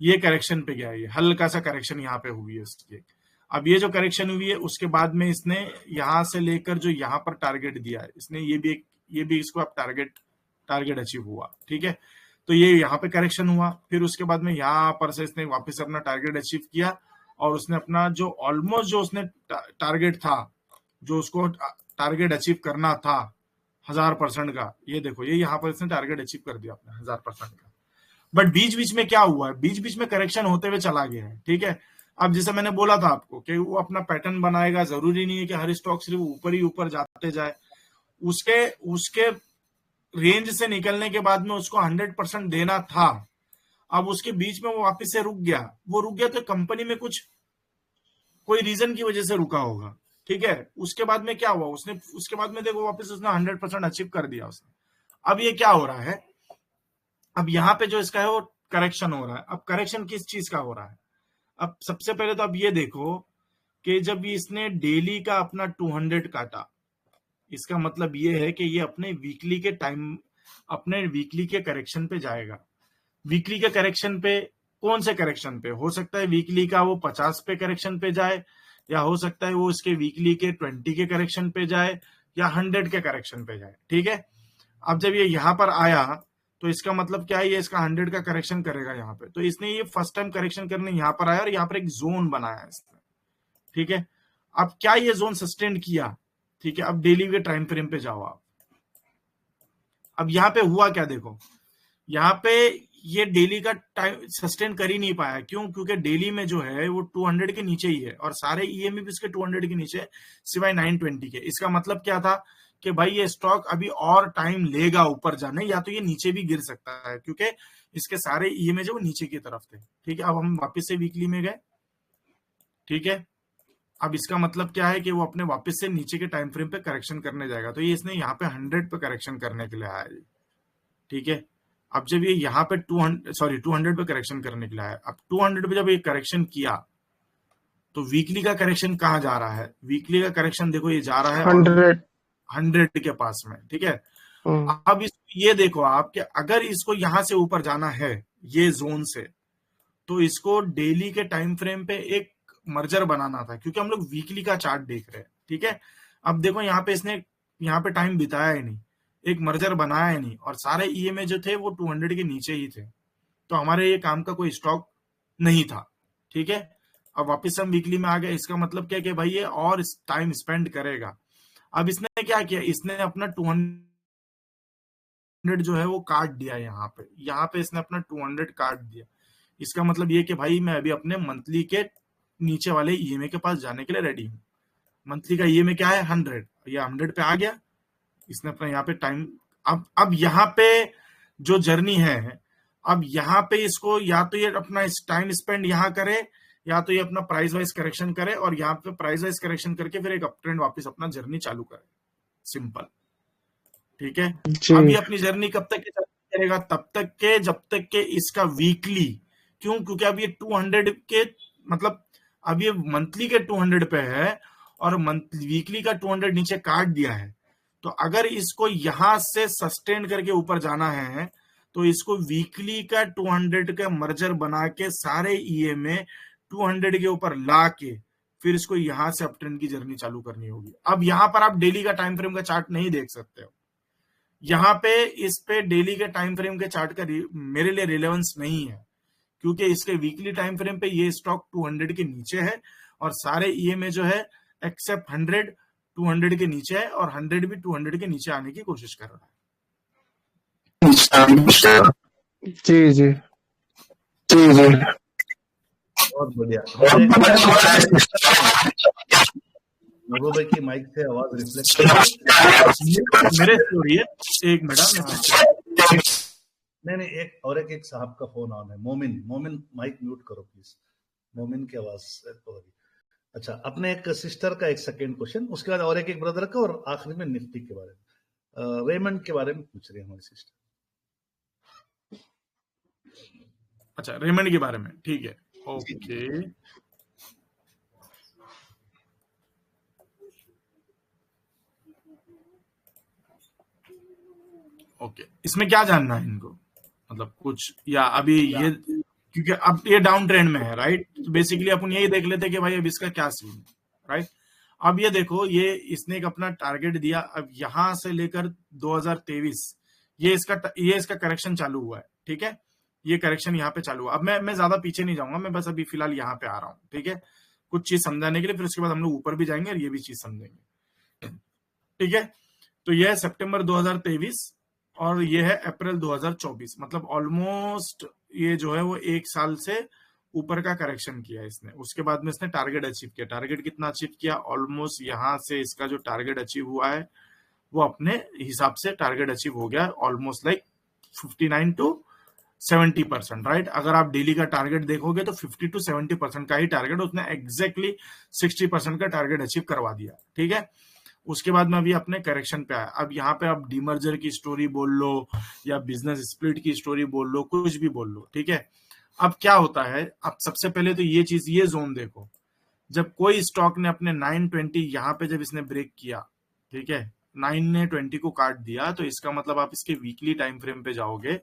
ये करेक्शन पे गया, ये हल्का सा करेक्शन यहाँ पे हुई है इसकी। अब ये जो करेक्शन हुई है उसके बाद में इसने यहां से लेकर जो यहाँ पर टारगेट दिया है इसने, ये भी इसको अब टारगेट अचीव हुआ। ठीक है, तो ये यहाँ पे करेक्शन हुआ, फिर उसके बाद में यहाँ पर से इसने वापस अपना टारगेट अचीव किया और उसने अपना जो ऑलमोस्ट जो उसने टारगेट था, जो उसको टारगेट अचीव करना था 1000% का, ये देखो ये यहाँ पर इसने टारगेट अचीव कर दिया अपना 1000% का। बट बीच बीच में क्या हुआ है? बीच बीच में करेक्शन होते हुए चला गया है। ठीक है, अब जैसे मैंने बोला था आपको कि वो अपना पैटर्न बनाएगा, जरूरी नहीं है कि हर स्टॉक सिर्फ ऊपर ही ऊपर जाते जाए। उसके रेंज से निकलने के बाद में उसको 100% देना था, अब उसके बीच में वो वापस से रुक गया। वो रुक गया तो कंपनी में कोई रीजन की वजह से रुका होगा। ठीक है, उसके बाद में क्या हुआ? उसके बाद में देखो वापस उसने 100% अचीव कर दिया उसने। अब ये क्या हो रहा है? अब यहाँ पे जो इसका है वो करेक्शन हो रहा है। अब करेक्शन किस चीज का हो रहा है? अब सबसे पहले तो अब ये देखो कि जब इसने डेली का अपना 200 काटा, इसका मतलब ये है कि ये अपने वीकली के करेक्शन पे जाएगा। वीकली के करेक्शन पे कौन से करेक्शन पे? हो सकता है वीकली का वो 50 पे करेक्शन पे जाए, या हो सकता है वो इसके वीकली के 20 के करेक्शन पे जाए, या 100 के करेक्शन पे जाए। ठीक है, अब जब ये यहां पर आया तो इसका मतलब क्या है, ये इसका 100 का करेक्शन करेगा यहाँ पे। तो इसने ये फर्स्ट टाइम करेक्शन करने यहाँ पर आया और यहाँ पर एक जोन बनाया है इसने, ठीक है। अब क्या ये जोन सस्टेन किया, ठीक है। अब डेली के टाइम फ्रेम पे जाओ आप। अब यहाँ पे हुआ क्या, देखो यहाँ पे ये डेली का टाइम सस्टेन कर ही नहीं पाया। क्यों? क्योंकि डेली में जो है वो 200 के नीचे ही है और सारे ईएमए भी इसके 200 के नीचे है सिवाय 920 के। इसका मतलब क्या था कि भाई ये स्टॉक अभी और टाइम लेगा ऊपर जाने, या तो ये नीचे भी गिर सकता है क्योंकि इसके सारे ईएमए जो वो नीचे की तरफ थे, ठीक है। अब हम वापस से वीकली में गए, ठीक है। अब इसका मतलब क्या है कि वो अपने वापस से नीचे के टाइम फ्रेम पे करेक्शन करने जाएगा। तो ये इसने यहाँ पे 100 पे करेक्शन करने के लिए आया है, ठीक है। अब जब ये यहाँ पे 200 पे करेक्शन करने के लिए आया, अब 200 पे जब ये करेक्शन किया तो वीकली का करेक्शन कहाँ जा रहा है? वीकली का करेक्शन देखो ये जा रहा है 100 के पास में, ठीक है। अब ये देखो आप कि अगर इसको यहां से ऊपर जाना है ये जोन से, तो इसको डेली के टाइम फ्रेम पे एक मर्जर बनाना था, क्योंकि हम लोग वीकली का चार्ट देख रहे हैं, ठीक है। अब देखो यहाँ पे इसने यहाँ पे टाइम बिताया ही नहीं, एक मर्जर बनाया ही नहीं, और सारे ईएमए जो थे वो 200 के नीचे ही थे। तो हमारे ये काम का कोई स्टॉक नहीं था, ठीक है। अब वापस हम वीकली में आ गए। इसका मतलब क्या कि भाई ये और टाइम स्पेंड करेगा। अब इसने क्या किया, इसने अपना 200 जो है वो काट दिया। यहाँ पे इसने अपना 200 काट दिया। इसका मतलब ये कि भाई मैं अभी अपने मंथली के नीचे वाले ईएमए के पास जाने के लिए रेडी हूँ। मंथली का ईएमए क्या है 100, ये 100 पे आ गया। इसने अपना यहाँ पे टाइम, अब यहाँ पे जो जर्नी है, अब यहाँ पे इसको या तो ये अपना टाइम स्पेंड यहाँ करे, या तो ये अपना प्राइस वाइज करेक्शन करे, और यहाँ पे प्राइस वाइज करेक्शन करके फिर एक अप ट्रेंड वापस अपना जर्नी चालू करे, सिंपल, ठीक है। अब ये अपनी जर्नी कब तक करेगा? तब तक के जब तक के इसका वीकली, क्यों? क्योंकि अब ये 200 के मतलब अब ये मंथली के 200 पे है और वीकली का 200 नीचे काट दिया है। तो अगर इसको यहां से सस्टेन करके ऊपर जाना है तो इसको वीकली का 200 का मर्जर बना के सारे ईएमए 200 के ऊपर ला के फिर इसको यहां से अपट्रेंड की जर्नी चालू करनी होगी। अब यहां पर आप डेली का टाइम फ्रेम का चार्ट नहीं देख सकते हो। यहाँ पे इस पे डेली के टाइम फ्रेम के चार्ट का मेरे लिए रिलेवेंस नहीं है, क्योंकि इसके वीकली टाइम फ्रेम पे ये स्टॉक 200 के नीचे है और सारे ईएमए जो है एक्सेप्ट 100 200 के नीचे है, और 100 भी 200 के नीचे आने की कोशिश कर रहा है। जी जी बहुत बढ़िया। महबूब भाई की माइक से आवाज रिफ्लेक्ट मेरे से हो रही है। एक मिनट, नहीं एक साहब का फोन ऑन है। मोमिन माइक म्यूट करो प्लीज। मोमिन की आवाज हो रही। अच्छा, अपने एक सिस्टर का एक सेकेंड क्वेश्चन, उसके बाद और एक ब्रदर का, और आखिरी में निफ्टी के बारे में, रेमंड के बारे में पूछ रही है हमारी सिस्टर। अच्छा, रेमंड के बारे में, ठीक है, ओके। ओके, इसमें क्या जानना है इनको, मतलब कुछ, या अभी ये क्योंकि अब ये डाउन ट्रेंड में है, राइट। तो बेसिकली अपन यही देख लेते कि भाई अब इसका क्या सीन है, राइट। अब ये देखो, ये इसने एक अपना टारगेट दिया। अब यहां से लेकर 2023 ये इसका करेक्शन चालू हुआ है, ठीक है। ये करेक्शन यहाँ पे चालू हुआ। अब मैं ज्यादा पीछे नहीं जाऊंगा, मैं बस अभी फिलहाल यहाँ पे आ रहा हूँ, ठीक है, कुछ चीज समझाने के लिए। फिर उसके बाद हम लोग ऊपर भी जाएंगे और ये भी चीज समझेंगे, ठीक है। तो यह है सितंबर 2023 और ये है अप्रैल 2024, मतलब ऑलमोस्ट ये जो है वो 1 साल से ऊपर का करेक्शन किया इसने। उसके बाद में इसने टारगेट अचीव किया। टारगेट कितना अचीव किया? ऑलमोस्ट यहां से इसका जो टारगेट अचीव हुआ है वो अपने हिसाब से टारगेट अचीव हो गया ऑलमोस्ट लाइक 59 to 70%, राइट। अगर आप डेली का टारगेट देखोगे तो 50 to 70% का ही टारगेट उसने एग्जैक्टली 60% का टारगेट अचीव करवा दिया, ठीक है। उसके बाद में अभी अपने करेक्शन पे आया। अब यहाँ पे आप डीमर्जर की स्टोरी बोल लो या बिजनेस स्प्लिट की स्टोरी बोल लो, कुछ भी बोल लो, ठीक है। अब क्या होता है, अब सबसे पहले तो ये चीज, ये जोन देखो, जब कोई स्टॉक ने अपने 920 यहाँ पे जब इसने ब्रेक किया, ठीक है, 9 ने 20 को काट दिया, तो इसका मतलब आप इसके वीकली टाइम फ्रेम पे जाओगे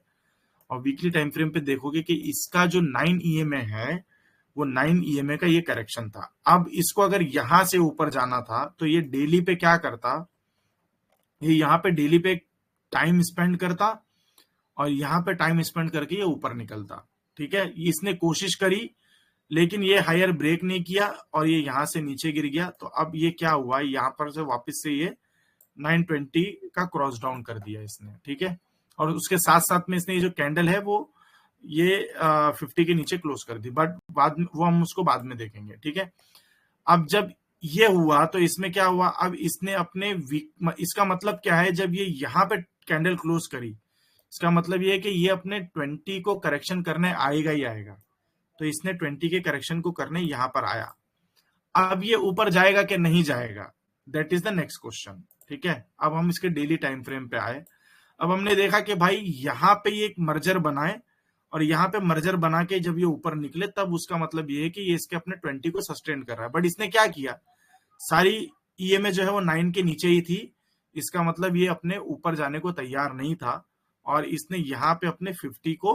और वीकली टाइम फ्रेम पे देखोगे कि इसका जो 9 ईएमए है वो 9 ईएमए का ये करेक्शन था। अब इसको अगर यहां से ऊपर जाना था तो ये डेली पे क्या करता, ये यहाँ पे डेली पे टाइम स्पेंड करता और यहाँ पे टाइम स्पेंड करके ये ऊपर निकलता। ठीक है, इसने कोशिश करी लेकिन ये हायर ब्रेक नहीं किया और ये यहाँ से नीचे गिर गया। तो अब ये क्या हुआ, यहाँ पर से वापस से ये 920 का क्रॉस डाउन कर दिया इसने। ठीक है, और उसके साथ साथ में इसने ये जो कैंडल है वो ये 50 के नीचे क्लोज कर दी, बट बाद में वो हम उसको बाद में देखेंगे। ठीक है, अब जब ये हुआ तो इसमें क्या हुआ, अब इसने अपने इसका मतलब क्या है, जब ये यहाँ पे कैंडल क्लोज करी इसका मतलब ये है कि ये अपने 20 को करेक्शन करने आएगा ही आएगा। तो इसने 20 के करेक्शन को करने यहाँ पर आया। अब ये ऊपर जाएगा कि नहीं जाएगा, that is the next question. ठीक है, अब हम इसके डेली टाइम फ्रेम पे आए। अब हमने देखा कि भाई यहाँ पे ये एक मर्जर बनाए और यहाँ पे मर्जर बना के जब ये ऊपर निकले तब उसका मतलब ये है कि ये इसके अपने 20 को सस्टेन कर रहा है। बट इसने क्या किया, सारी ईएमए जो है वो 9 के नीचे ही थी, इसका मतलब ये अपने ऊपर जाने को तैयार नहीं था और इसने यहाँ पे अपने 50 को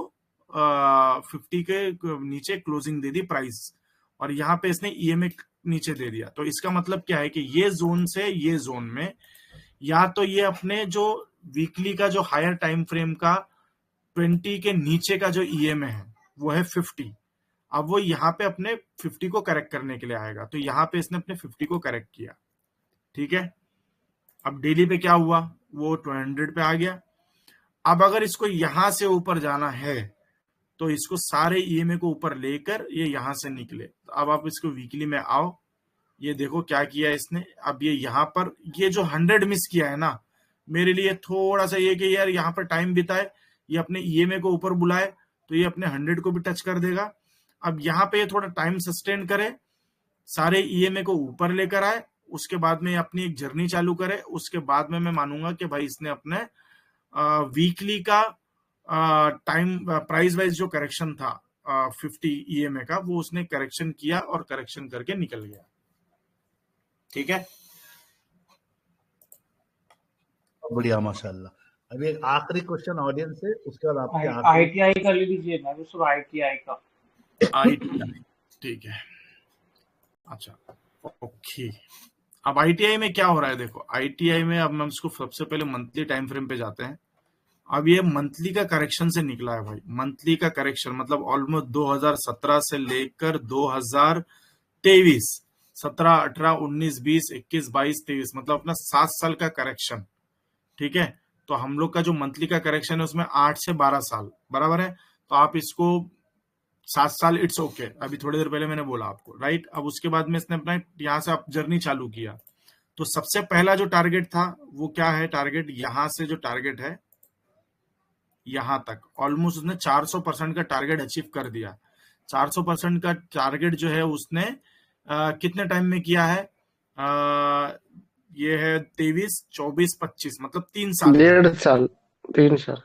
50 के नीचे क्लोजिंग दे दी प्राइस, और यहाँ पे इसने ईएमए नीचे दे दिया। तो इसका मतलब क्या है कि ये जोन से ये जोन में या तो ये अपने जो वीकली का जो हायर टाइम फ्रेम का 20 के नीचे का जो ईएमए है वो है 50, अब वो यहाँ पे अपने 50 को करेक्ट करने के लिए आएगा। तो यहाँ पे इसने अपने 50 को करेक्ट किया। ठीक है, अब डेली पे क्या हुआ, वो 200 पे आ गया। अब अगर इसको यहां से ऊपर जाना है तो इसको सारे ईएमए को ऊपर लेकर ये यहां से निकले। तो अब आप इसको वीकली में आओ, ये देखो क्या किया इसने। अब ये यहाँ पर ये जो 100 मिस किया है ना, मेरे लिए थोड़ा सा ये कि यार यहाँ पर टाइम बिताए, ये अपने ईएमए को ऊपर बुलाए तो ये अपने 100 को भी टच कर देगा। अब यहाँ पे ये थोड़ा टाइम सस्टेन करे, सारे ईएमए को ऊपर लेकर आए, उसके बाद में अपनी एक जर्नी चालू करे। उसके बाद में मैं मानूंगा कि भाई इसने अपने वीकली का टाइम प्राइस वाइज जो करेक्शन था 50 ईएमए का, वो उसने करेक्शन किया और करेक्शन करके निकल गया। ठीक है, बढ़िया माशाल्लाह। अभी एक आखिरी क्वेश्चन ऑडियंस से, उसके बाद आपके आईटीआई का ले लीजिए ना, तो सब आईटीआई का। आईटीआई ठीक है, अच्छा ओके। अब आईटीआई में क्या हो रहा है, देखो आईटीआई में अब हम इसको सबसे पहले मंथली टाइम फ्रेम पे जाते हैं। अब ये मंथली का करेक्शन से निकला है भाई, मंथली का करेक्शन मतलब ऑलमोस्ट 2017 से लेकर 2023, 17, 18, 19, 20, 21, 22, 23, मतलब अपना 7 साल का करेक्शन। ठीक है, तो हम लोग का जो मंथली का करेक्शन है उसमें 8 से 12 साल बराबर है। तो आप इसको 7 साल इट्स ओके, अभी थोड़ी देर पहले मैंने बोला आपको, राइट। अब उसके बाद में इसने अपना यहाँ से आप जर्नी चालू किया। तो सबसे पहला जो टारगेट था वो क्या है, टारगेट यहां से जो टारगेट है यहां तक ऑलमोस्ट उसने 400% का टारगेट अचीव कर दिया। 400% का टारगेट जो है उसने कितने टाइम में किया है, ये है 23, 24, 25, मतलब 3 साल, 1.5 साल, 3 साल,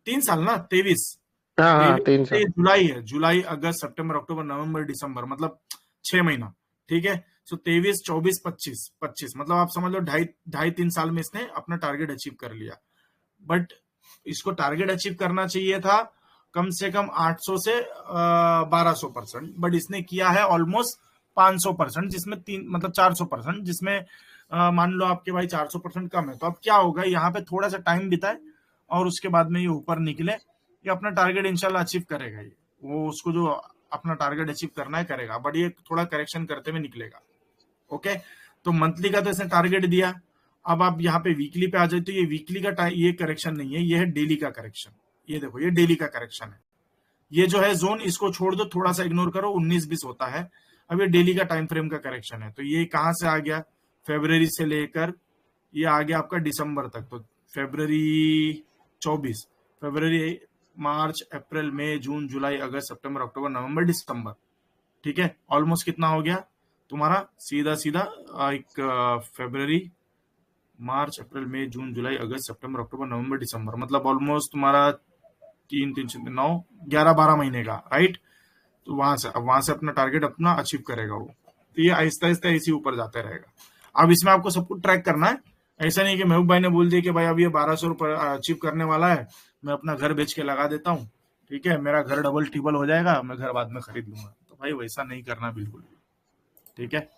3 साल ना, 23, हाँ 3 साल, जुलाई है, जुलाई, अगस्त, सितंबर, अक्टूबर, नवंबर, दिसंबर, मतलब 6 महीना। ठीक है, सो 23, 24, 25, मतलब आप समझ लो 2.5-3 साल में इसने अपना टारगेट अचीव कर लिया। बट इसको टारगेट अचीव करना चाहिए था कम से कम 800 से 1200%, बट इसने किया है ऑलमोस्ट 500%, जिसमें 400%, जिसमें मान लो आपके भाई 400% कम है। तो अब क्या होगा, यहाँ पे थोड़ा सा टाइम बिताए और उसके बाद में ये ऊपर निकले, ये अपना टारगेट इंशाल्लाह अचीव करेगा। ये वो उसको जो अपना टारगेट अचीव करना है करेगा, बट ये थोड़ा करेक्शन करते हुए निकलेगा। ओके, तो मंथली का तो इसने टारगेट दिया। अब आप यहाँ पे वीकली पे आ जाए तो ये वीकली का ये करेक्शन नहीं है, ये है डेली का करेक्शन। ये देखो ये डेली का करेक्शन है। ये जो है जोन इसको छोड़ दो, थोड़ा सा इग्नोर करो, 19-20 होता है। अब ये डेली का टाइम फ्रेम का करेक्शन है। तो ये कहां से आ गया, फरवरी से लेकर ये आ गया आपका दिसंबर तक। तो फरवरी 24, फरवरी, मार्च, अप्रैल, मई, जून, जुलाई, अगस्त, सितंबर, अक्टूबर, नवंबर, दिसंबर। ठीक है, ऑलमोस्ट कितना हो गया तुम्हारा, सीधा सीधा एक फरवरी, मार्च, अप्रैल, मई, जून, जुलाई, अगस्त, सितंबर, अक्टूबर, नवंबर, दिसंबर, मतलब ऑलमोस्ट तुम्हारा 9, 11-12 महीने का, राइट। तो वहां से अपना टारगेट अपना अचीव करेगा वो। तो ये आहिस्ता आहिस्ता इसी ऊपर जाता रहेगा। अब इसमें आपको सब कुछ ट्रैक करना है, ऐसा नहीं कि महबूब भाई ने बोल दिया कि भाई अब ये 1200 रुपये अचीव करने वाला है, मैं अपना घर बेच के लगा देता हूँ, ठीक है, मेरा घर डबल ट्रिपल हो जाएगा, मैं घर बाद में खरीद लूंगा। तो भाई वैसा नहीं करना बिल्कुल भी, ठीक है।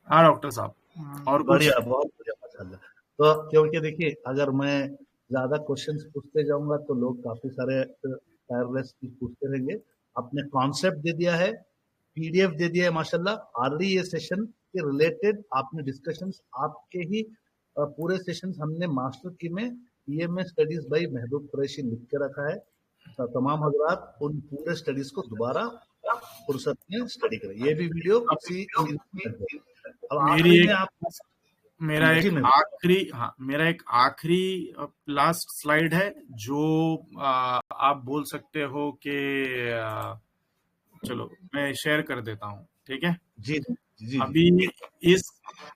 हाँ डॉक्टर साहब, और बढ़िया, बहुत बढ़िया माशाल्लाह। तो क्योंकि देखिए अगर मैं ज्यादा क्वेश्चंस पूछते जाऊंगा तो लोग काफी सारे टायरलेस पूछते रहेंगे। आपने कॉन्सेप्ट दे दिया है, पीडीएफ दे दिया है माशाल्लाह। ऑलरेडी ये सेशन के रिलेटेड आपने डिस्कशंस आपके ही पूरे सेशंस हमने मास्टर की में ईएमए स्टडीज बाय महबूब कुरैशी लिख के रखा है। तो तमाम हजरात उन पूरे स्टडीज को दोबारा फुर्सत में स्टडी करें। ये भी वीडियो उसी अब मेरी आखिरी में एक आप मेरा जी एक मैं आखिरी लास्ट स्लाइड है जो आप बोल सकते हो कि चलो मैं शेयर कर देता हूँ, ठीक है। जी जी अभी इस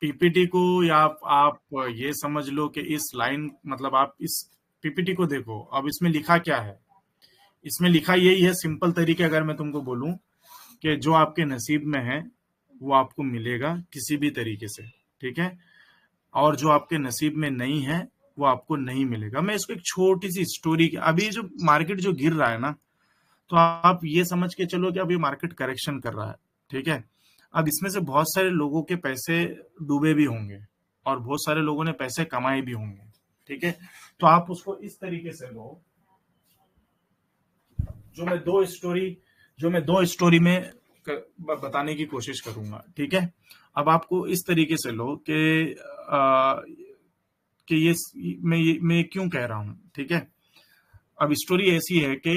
पीपीटी को या आप ये समझ लो कि इस लाइन मतलब आप इस पीपीटी को देखो। अब इसमें लिखा क्या है? इसमें लिखा यही है, सिंपल तरीके अगर मैं तुमको बोलूं कि जो आपके नसीब में है वो आपको मिलेगा किसी भी तरीके से, ठीक है। और जो आपके नसीब में नहीं है वो आपको नहीं मिलेगा। मैं इसको एक छोटी सी स्टोरी, अभी जो मार्केट जो गिर रहा है ना, तो आप ये समझ के चलो कि अब ये मार्केट करेक्शन कर रहा है, ठीक है। अब इसमें से बहुत सारे लोगों के पैसे डूबे भी होंगे और बहुत सारे लोगों ने पैसे कमाए भी होंगे, ठीक है। तो आप उसको इस तरीके से लो, जो मैं दो स्टोरी में बताने की कोशिश करूंगा, ठीक है। अब आपको इस तरीके से लो कि मैं क्यों कह रहा हूं, ठीक है। अब स्टोरी ऐसी है कि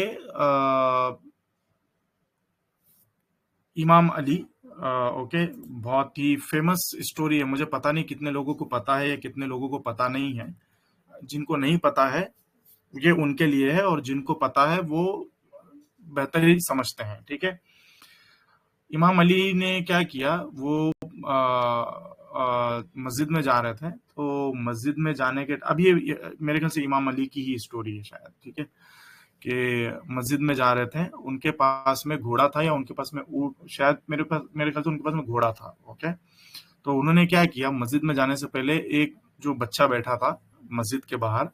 इमाम अली, ओके, बहुत ही फेमस स्टोरी है। मुझे पता नहीं कितने लोगों को पता है या कितने लोगों को पता नहीं है। जिनको नहीं पता है ये उनके लिए है, और जिनको पता है वो बेहतर ही समझते हैं, ठीक है। इमाम अली ने क्या किया, वो मस्जिद में जा रहे थे। तो मस्जिद में जाने के, अब ये मेरे ख्याल से इमाम अली की ही स्टोरी है शायद, ठीक है, कि मस्जिद में जा रहे थे, उनके पास में घोड़ा था या उनके पास में ऊंट, शायद मेरे ख्याल से उनके पास में घोड़ा था, ओके। तो उन्होंने क्या किया, मस्जिद में जाने से पहले एक जो बच्चा बैठा था मस्जिद के बाहर,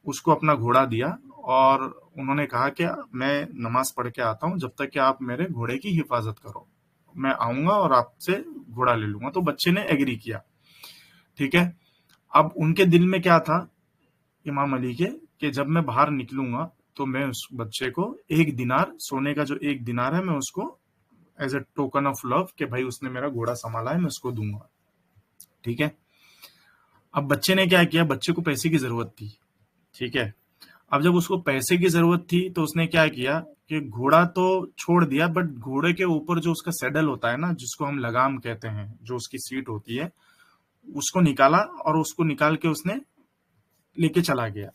उसको अपना घोड़ा दिया और उन्होंने कहा कि मैं नमाज पढ़ के आता हूँ, जब तक कि आप मेरे घोड़े की हिफाजत करो, मैं आऊंगा और आपसे घोड़ा ले लूंगा। तो बच्चे ने एग्री किया, ठीक है। अब उनके दिल में क्या था इमाम अली के, कि जब मैं बाहर निकलूंगा तो मैं उस बच्चे को 1 दिनार, सोने का जो 1 दिनार है, मैं उसको as a token of love कि भाई उसने मेरा घोड़ा संभाला है, मैं उसको दूंगा, ठीक है। अब बच्चे ने क्या किया, बच्चे को पैसे की जरूरत थी, ठीक है। अब जब उसको पैसे की जरूरत थी तो उसने क्या किया कि घोड़ा तो छोड़ दिया, बट घोड़े के ऊपर जो उसका सैडल होता है ना, जिसको हम लगाम कहते हैं, जो उसकी सीट होती है, उसको निकाला और उसको निकाल के उसने लेके चला गया।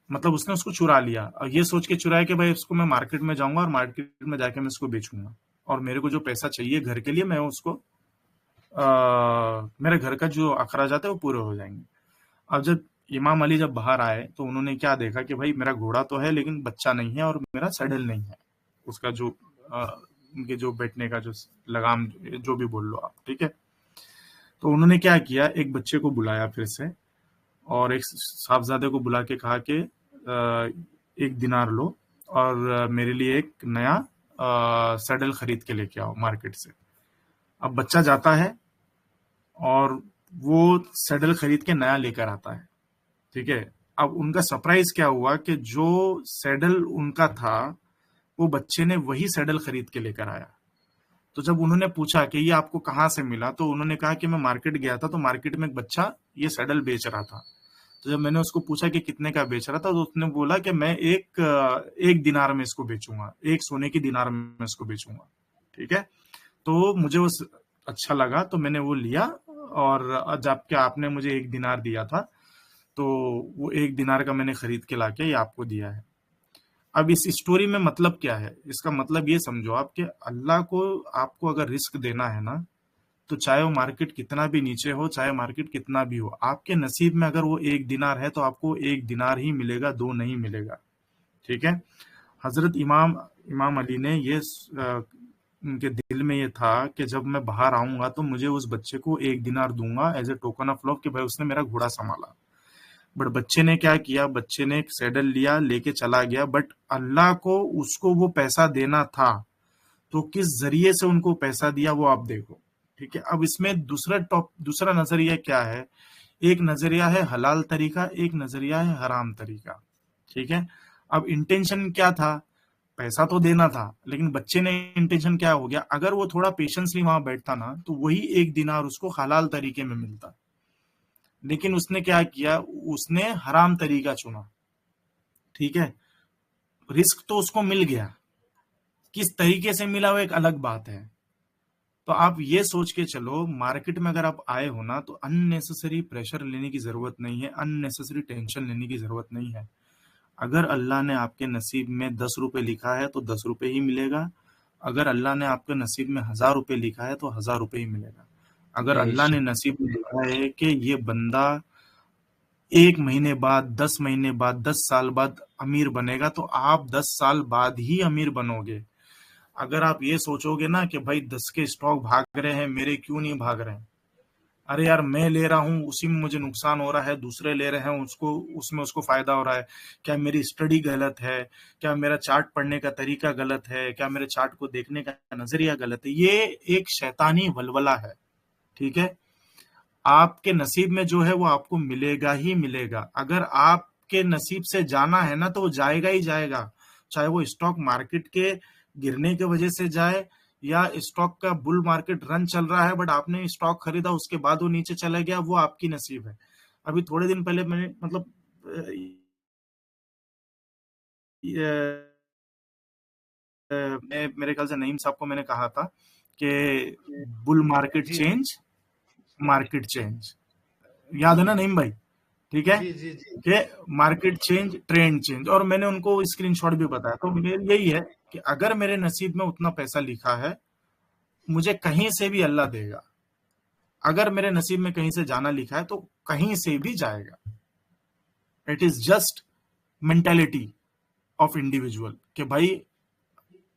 मतलब उसने उसको चुरा लिया, और ये सोच के चुराया कि भाई इसको मैं मार्केट में जाऊंगा और मार्केट में जाके मैं इसको बेचूंगा, और मेरे को जो पैसा चाहिए घर के लिए, मैं उसको मेरे घर का जो अखराजात है वो पूरे हो जाएंगे। अब जब इमाम अली जब बाहर आए तो उन्होंने क्या देखा कि भाई मेरा घोड़ा तो है लेकिन बच्चा नहीं है और मेरा सैडल नहीं है, उसका जो उनके जो बैठने का जो लगाम, जो भी बोल लो आप, ठीक है। तो उन्होंने क्या किया, एक बच्चे को बुलाया फिर से और एक साहबजादे को बुला के कहा कि 1 दिनार लो और मेरे लिए एक नया सैडल खरीद के लेके आओ मार्केट से। अब बच्चा जाता है और वो सैडल खरीद के नया लेकर आता है, ठीक है। अब उनका सरप्राइज क्या हुआ कि जो सैडल उनका था वो बच्चे ने वही सैडल खरीद के लेकर आया। तो जब उन्होंने पूछा कि ये आपको कहाँ से मिला, तो उन्होंने कहा कि मैं मार्केट गया था, तो मार्केट में एक बच्चा ये सैडल बेच रहा था। तो जब मैंने उसको पूछा कि कितने का बेच रहा था, तो उसने बोला कि मैं एक दिनार में इसको बेचूंगा, 1 सोने की दिनार में इसको बेचूंगा, ठीक है। तो मुझे वो अच्छा लगा, तो मैंने वो लिया, और जबकि आपने मुझे 1 दिनार दिया था, तो वो 1 दिनार का मैंने खरीद के लाके ये आपको दिया है। अब इस स्टोरी में मतलब क्या है, इसका मतलब ये समझो आप कि अल्लाह को आपको अगर रिस्क देना है ना, तो चाहे वो मार्केट कितना भी नीचे हो, चाहे मार्केट कितना भी हो, आपके नसीब में अगर वो 1 दिनार है तो आपको 1 दिनार ही मिलेगा, 2 नहीं मिलेगा, ठीक है। हजरत इमाम अली ने ये उनके दिल में ये था कि जब मैं बाहर आऊंगा तो मुझे उस बच्चे को 1 दिनार दूंगा as a token of love कि भाई उसने मेरा घोड़ा संभाला। बट बच्चे ने क्या किया, बच्चे ने एक सैडल लिया, लेके चला गया, बट अल्लाह को उसको वो पैसा देना था, तो किस जरिए से उनको पैसा दिया वो आप देखो, ठीक है। अब इसमें दूसरा नजरिया क्या है, एक नजरिया है हलाल तरीका, एक नजरिया है हराम तरीका, ठीक है। अब इंटेंशन क्या था, पैसा तो देना था, लेकिन बच्चे ने इंटेंशन क्या हो गया, अगर वो थोड़ा पेशेंसली वहां बैठता ना तो वही 1 दिनार उसको हलाल तरीके में मिलता, लेकिन उसने क्या किया, उसने हराम तरीका चुना, ठीक है। रिस्क तो उसको मिल गया, किस तरीके से मिला वो एक अलग बात है। तो आप ये सोच के चलो, मार्केट में अगर आप आए हो ना तो अननेसेसरी प्रेशर लेने की जरूरत नहीं है, अननेसेसरी टेंशन लेने की जरूरत नहीं है। अगर अल्लाह ने आपके नसीब में 10 रुपए लिखा है तो 10 रुपए ही मिलेगा, अगर अल्लाह ने आपके नसीब में 1000 रुपए लिखा है तो 1000 रुपए ही मिलेगा। अगर अल्लाह ने नसीब में लिखा है कि ये बंदा 1 महीने बाद, 10 महीने बाद, 10 साल बाद अमीर बनेगा, तो आप 10 साल बाद ही अमीर बनोगे। अगर आप ये सोचोगे ना कि भाई 10 के स्टॉक भाग रहे हैं, मेरे क्यों नहीं भाग रहे हैं, अरे यार मैं ले रहा हूँ उसी में मुझे नुकसान हो रहा है, दूसरे ले रहे हैं उसमें उसको फायदा हो रहा है, क्या मेरी स्टडी गलत है, क्या मेरा चार्ट पढ़ने का तरीका गलत है, क्या मेरे चार्ट को देखने का नजरिया गलत है, ये एक शैतानी वलवला है, ठीक है। आपके नसीब में जो है वो आपको मिलेगा ही मिलेगा। अगर आपके नसीब से जाना है ना तो वो जाएगा ही जाएगा, चाहे वो स्टॉक मार्केट के गिरने की वजह से जाए या स्टॉक का बुल मार्केट रन चल रहा है बट आपने स्टॉक खरीदा उसके बाद वो नीचे चला गया, वो आपकी नसीब है। अभी थोड़े दिन पहले मैंने मतलब मेरे ख्याल से नईम साहब को मैंने कहा था कि बुल मार्केट जी चेंज, मार्केट चेंज, याद है ना नईम भाई, ठीक है, जी जी जी कि मार्केट चेंज ट्रेंड चेंज, और मैंने उनको स्क्रीनशॉट भी बताया। तो मेरे यही है कि अगर मेरे नसीब में उतना पैसा लिखा है, मुझे कहीं से भी अल्लाह देगा। अगर मेरे नसीब में कहीं से जाना लिखा है तो कहीं से भी जाएगा। It is just mentality of individual कि भाई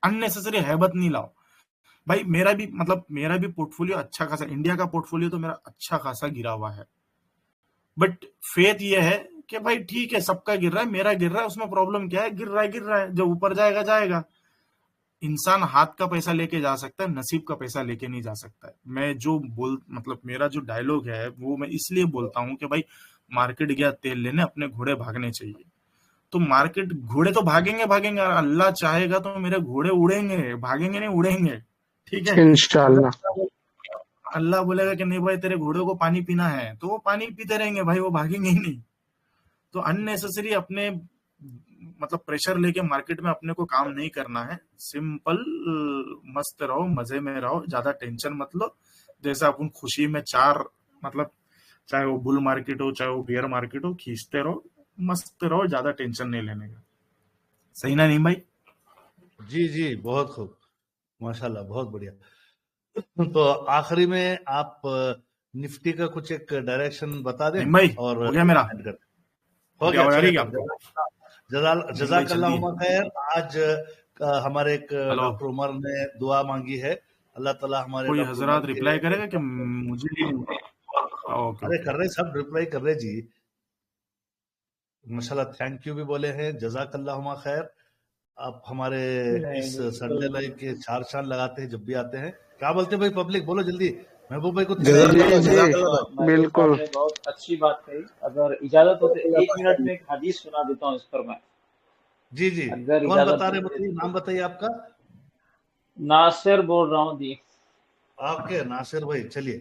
अननेसेसरी हैबत नहीं लाओ। भाई मेरा भी पोर्टफोलियो अच्छा खासा, इंडिया का पोर्टफोलियो तो मेरा अच्छा खासा गिरा हुआ है, बट फेथ ये है कि भाई ठीक है सबका गिर रहा है, मेरा गिर रहा है, उसमें प्रॉब्लम क्या है, गिर रहा है, जब ऊपर जाएगा जाएगा। इंसान हाथ का पैसा लेके जा सकता है, नसीब का पैसा लेके नहीं जा सकता है। मैं जो मेरा जो डायलॉग है वो मैं इसलिए बोलता हूँ कि भाई मार्केट गया तेल लेने, अपने घोड़े भागने चाहिए। तो मार्केट घोड़े तो भागेंगे और अल्लाह चाहेगा तो मेरे घोड़े उड़ेंगे, भागेंगे नहीं उड़ेंगे, ठीक है। इंशाल्लाह। अल्लाह बोलेगा कि नहीं भाई तेरे घोड़े को पानी पीना है तो वो पानी पीते रहेंगे भाई, वो भागेंगे ही नहीं। तो अननेसेसरी अपने प्रेशर लेके मार्केट में अपने को काम नहीं करना है। सिंपल मस्त रहो, मजे में रहो, ज्यादा टेंशन मत लो। जैसे अपन खुशी में चार चाहे वो बुल मार्केट हो चाहे वो बेयर मार्केट हो, खींचते रहो, मस्त रहो, ज्यादा टेंशन नहीं लेने का। सही ना नहीं भाई? जी जी बहुत खूब, माशाल्लाह, बहुत बढ़िया। तो आखिरी में आप निफ्टी का कुछ एक डायरेक्शन बता दें नहीं भाई, और हो गया मेरा, हो गया, हो चलिए गया। जज़ाकल्लाहु खैर। आज हमारे एक हेलो, डॉक्टर उमर ने दुआ मांगी है, अल्लाह ताला हमारे कोई डॉक्टर हजरात उमर के रिप्लाई करेगा कि मुझे? ओके अरे कर रहे, सब रिप्लाई कर रहे जी, माशाल्लाह, थैंक यू भी बोले हैं, जज़ाकल्लाहु खैर। आप हमारे इस संडे लाइव के 4 चांद लगाते हैं जब भी आते हैं। क्या बोलते हैं भाई पब्लिक, बोलो जल्दी, महबूब भाई को बिल्कुल। आपने बहुत अच्छी बात कही। अगर इजाजत हो तो 1 मिनट में एक हदीस सुना देता हूँ इस पर मैं। जी जी, अगर कौन इजाजत बता रहे, हो बताइए, नाम बताइए आपका। नासिर बोल रहा हूँ जी। आपके नासिर भाई, चलिए।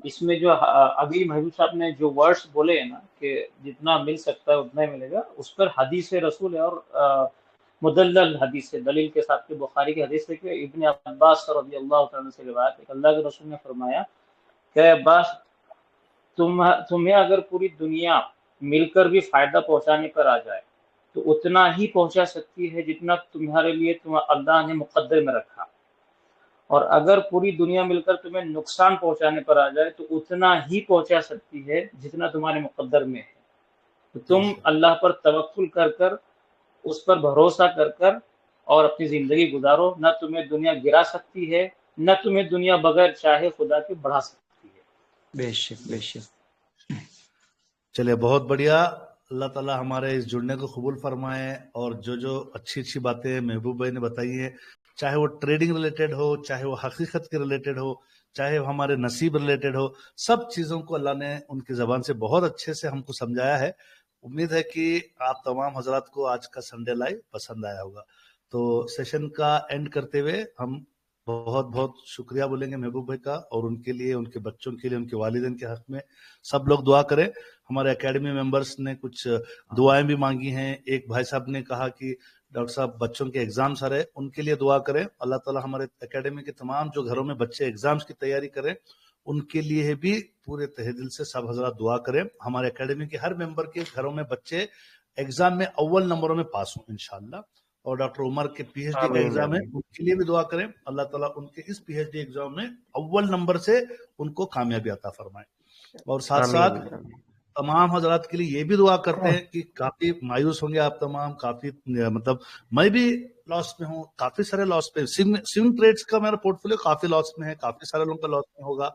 इसमें जो अभी महबूब साहब ने जो वर्ड्स बोले हैं ना कि जितना मिल सकता है उतना ही मिलेगा, उस पर हदीस रसूल है और मुदल्लल हदीस है, दलील के साथ के बुखारी की हदीस है कि इब्ने अब्बास रज़ियल्लाहु तआला से रिवायत है, अल्लाह के रसूल ने फरमाया कि अब्बास, तुम्हें अगर पूरी दुनिया मिलकर भी फायदा पहुंचाने पर आ जाए तो उतना ही पहुंचा सकती है जितना तुम्हारे लिए अल्लाह ने मुकद्दर में रखा, और अगर पूरी दुनिया मिलकर तुम्हें नुकसान पहुंचाने पर आ जाए तो उतना ही पहुंचा सकती है जितना तुम्हारे मुकद्दर में है। तो तुम अल्लाह पर तवक्कुल कर कर, उस पर भरोसा कर कर और अपनी जिंदगी गुजारो। न तुम्हें दुनिया गिरा सकती है, न तुम्हें दुनिया बगैर चाहे खुदा के बढ़ा सकती है। बेशक बेशक। चलिए, बहुत बढ़िया। अल्लाह ताला हमारे इस जुड़ने को कबूल फरमाए, और जो अच्छी अच्छी बातें महबूब भाई ने बताई हैं, चाहे वो ट्रेडिंग रिलेटेड हो, चाहे वो हकीकत के रिलेटेड हो, चाहे वो हमारे नसीब रिलेटेड हो, सब चीजों को अल्लाह ने उनकी जबान से बहुत अच्छे से हमको समझाया है। उम्मीद है कि आप तमाम हजरात को आज का संडे लाइव पसंद आया होगा। तो सेशन का एंड करते हुए हम बहुत बहुत शुक्रिया बोलेंगे महबूब भाई का, और उनके लिए, उनके बच्चों के लिए, उनके वालिदैन के हक में सब लोग दुआ करें। हमारे एकेडमी मेंबर्स ने कुछ दुआएं भी मांगी हैं। एक भाई साहब ने कहा कि डॉक्टर साहब बच्चों के एग्जाम्स आ रहे, उनके लिए दुआ करें। अल्लाह ताला हमारे एकेडमी के तमाम जो घरों में बच्चे एग्जाम्स की तैयारी करें, उनके लिए भी पूरे तहे दिल से सब हजरात दुआ करें। हमारे एकेडमी के हर मेंबर के घरों में बच्चे एग्जाम में अव्वल नंबरों में पास हों इंशाल्लाह। और डॉक्टर उमर के पीएचडी का एग्जाम है, उनके लिए भी दुआ करें। अल्लाह ताला उनके इस पीएचडी एग्जाम में अव्वल नंबर से उनको कामयाबी अता फरमाए। और साथ साथ तमाम हजरात के लिए ये भी दुआ करते हैं कि काफी मायूस होंगे आप तमाम, काफी मतलब मैं भी लॉस में हूँ, काफी सारे लॉस पे, स्विंग ट्रेड्स का मेरा पोर्टफोलियो काफी लॉस में है, काफी सारे लोगों का लॉस में होगा।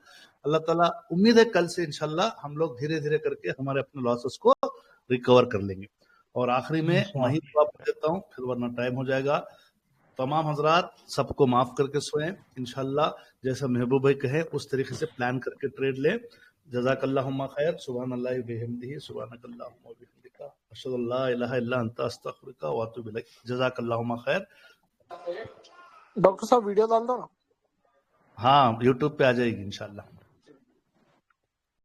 अल्लाह ताला उम्मीद है कल से इंशाल्लाह हम लोग धीरे धीरे करके हमारे अपने लॉसेस को रिकवर कर लेंगे। और आखिरी में वही दुआ देता हूँ, फिर वरना टाइम हो जाएगा। तमाम हजरात सबको माफ करके सोएं इंशाल्लाह, जैसा महबूब भाई कहे उस तरीके से प्लान करके ट्रेड लें। जज़ाकल्लाहुम्मा खैर, सुभानअल्लाह व बिहम्दिही, सुभानकल्लाहुम्मा व बिहम्दिका, अशहदु अल्ला इलाहा इल्ला अंता अस्तगफिरुका व अतूबु इलैक। जज़ाकल्लाहुम्मा खैर। डॉक्टर साहब वीडियो डाल दो ना। हाँ, यूट्यूब पे आ जाएगी इंशाल्लाह।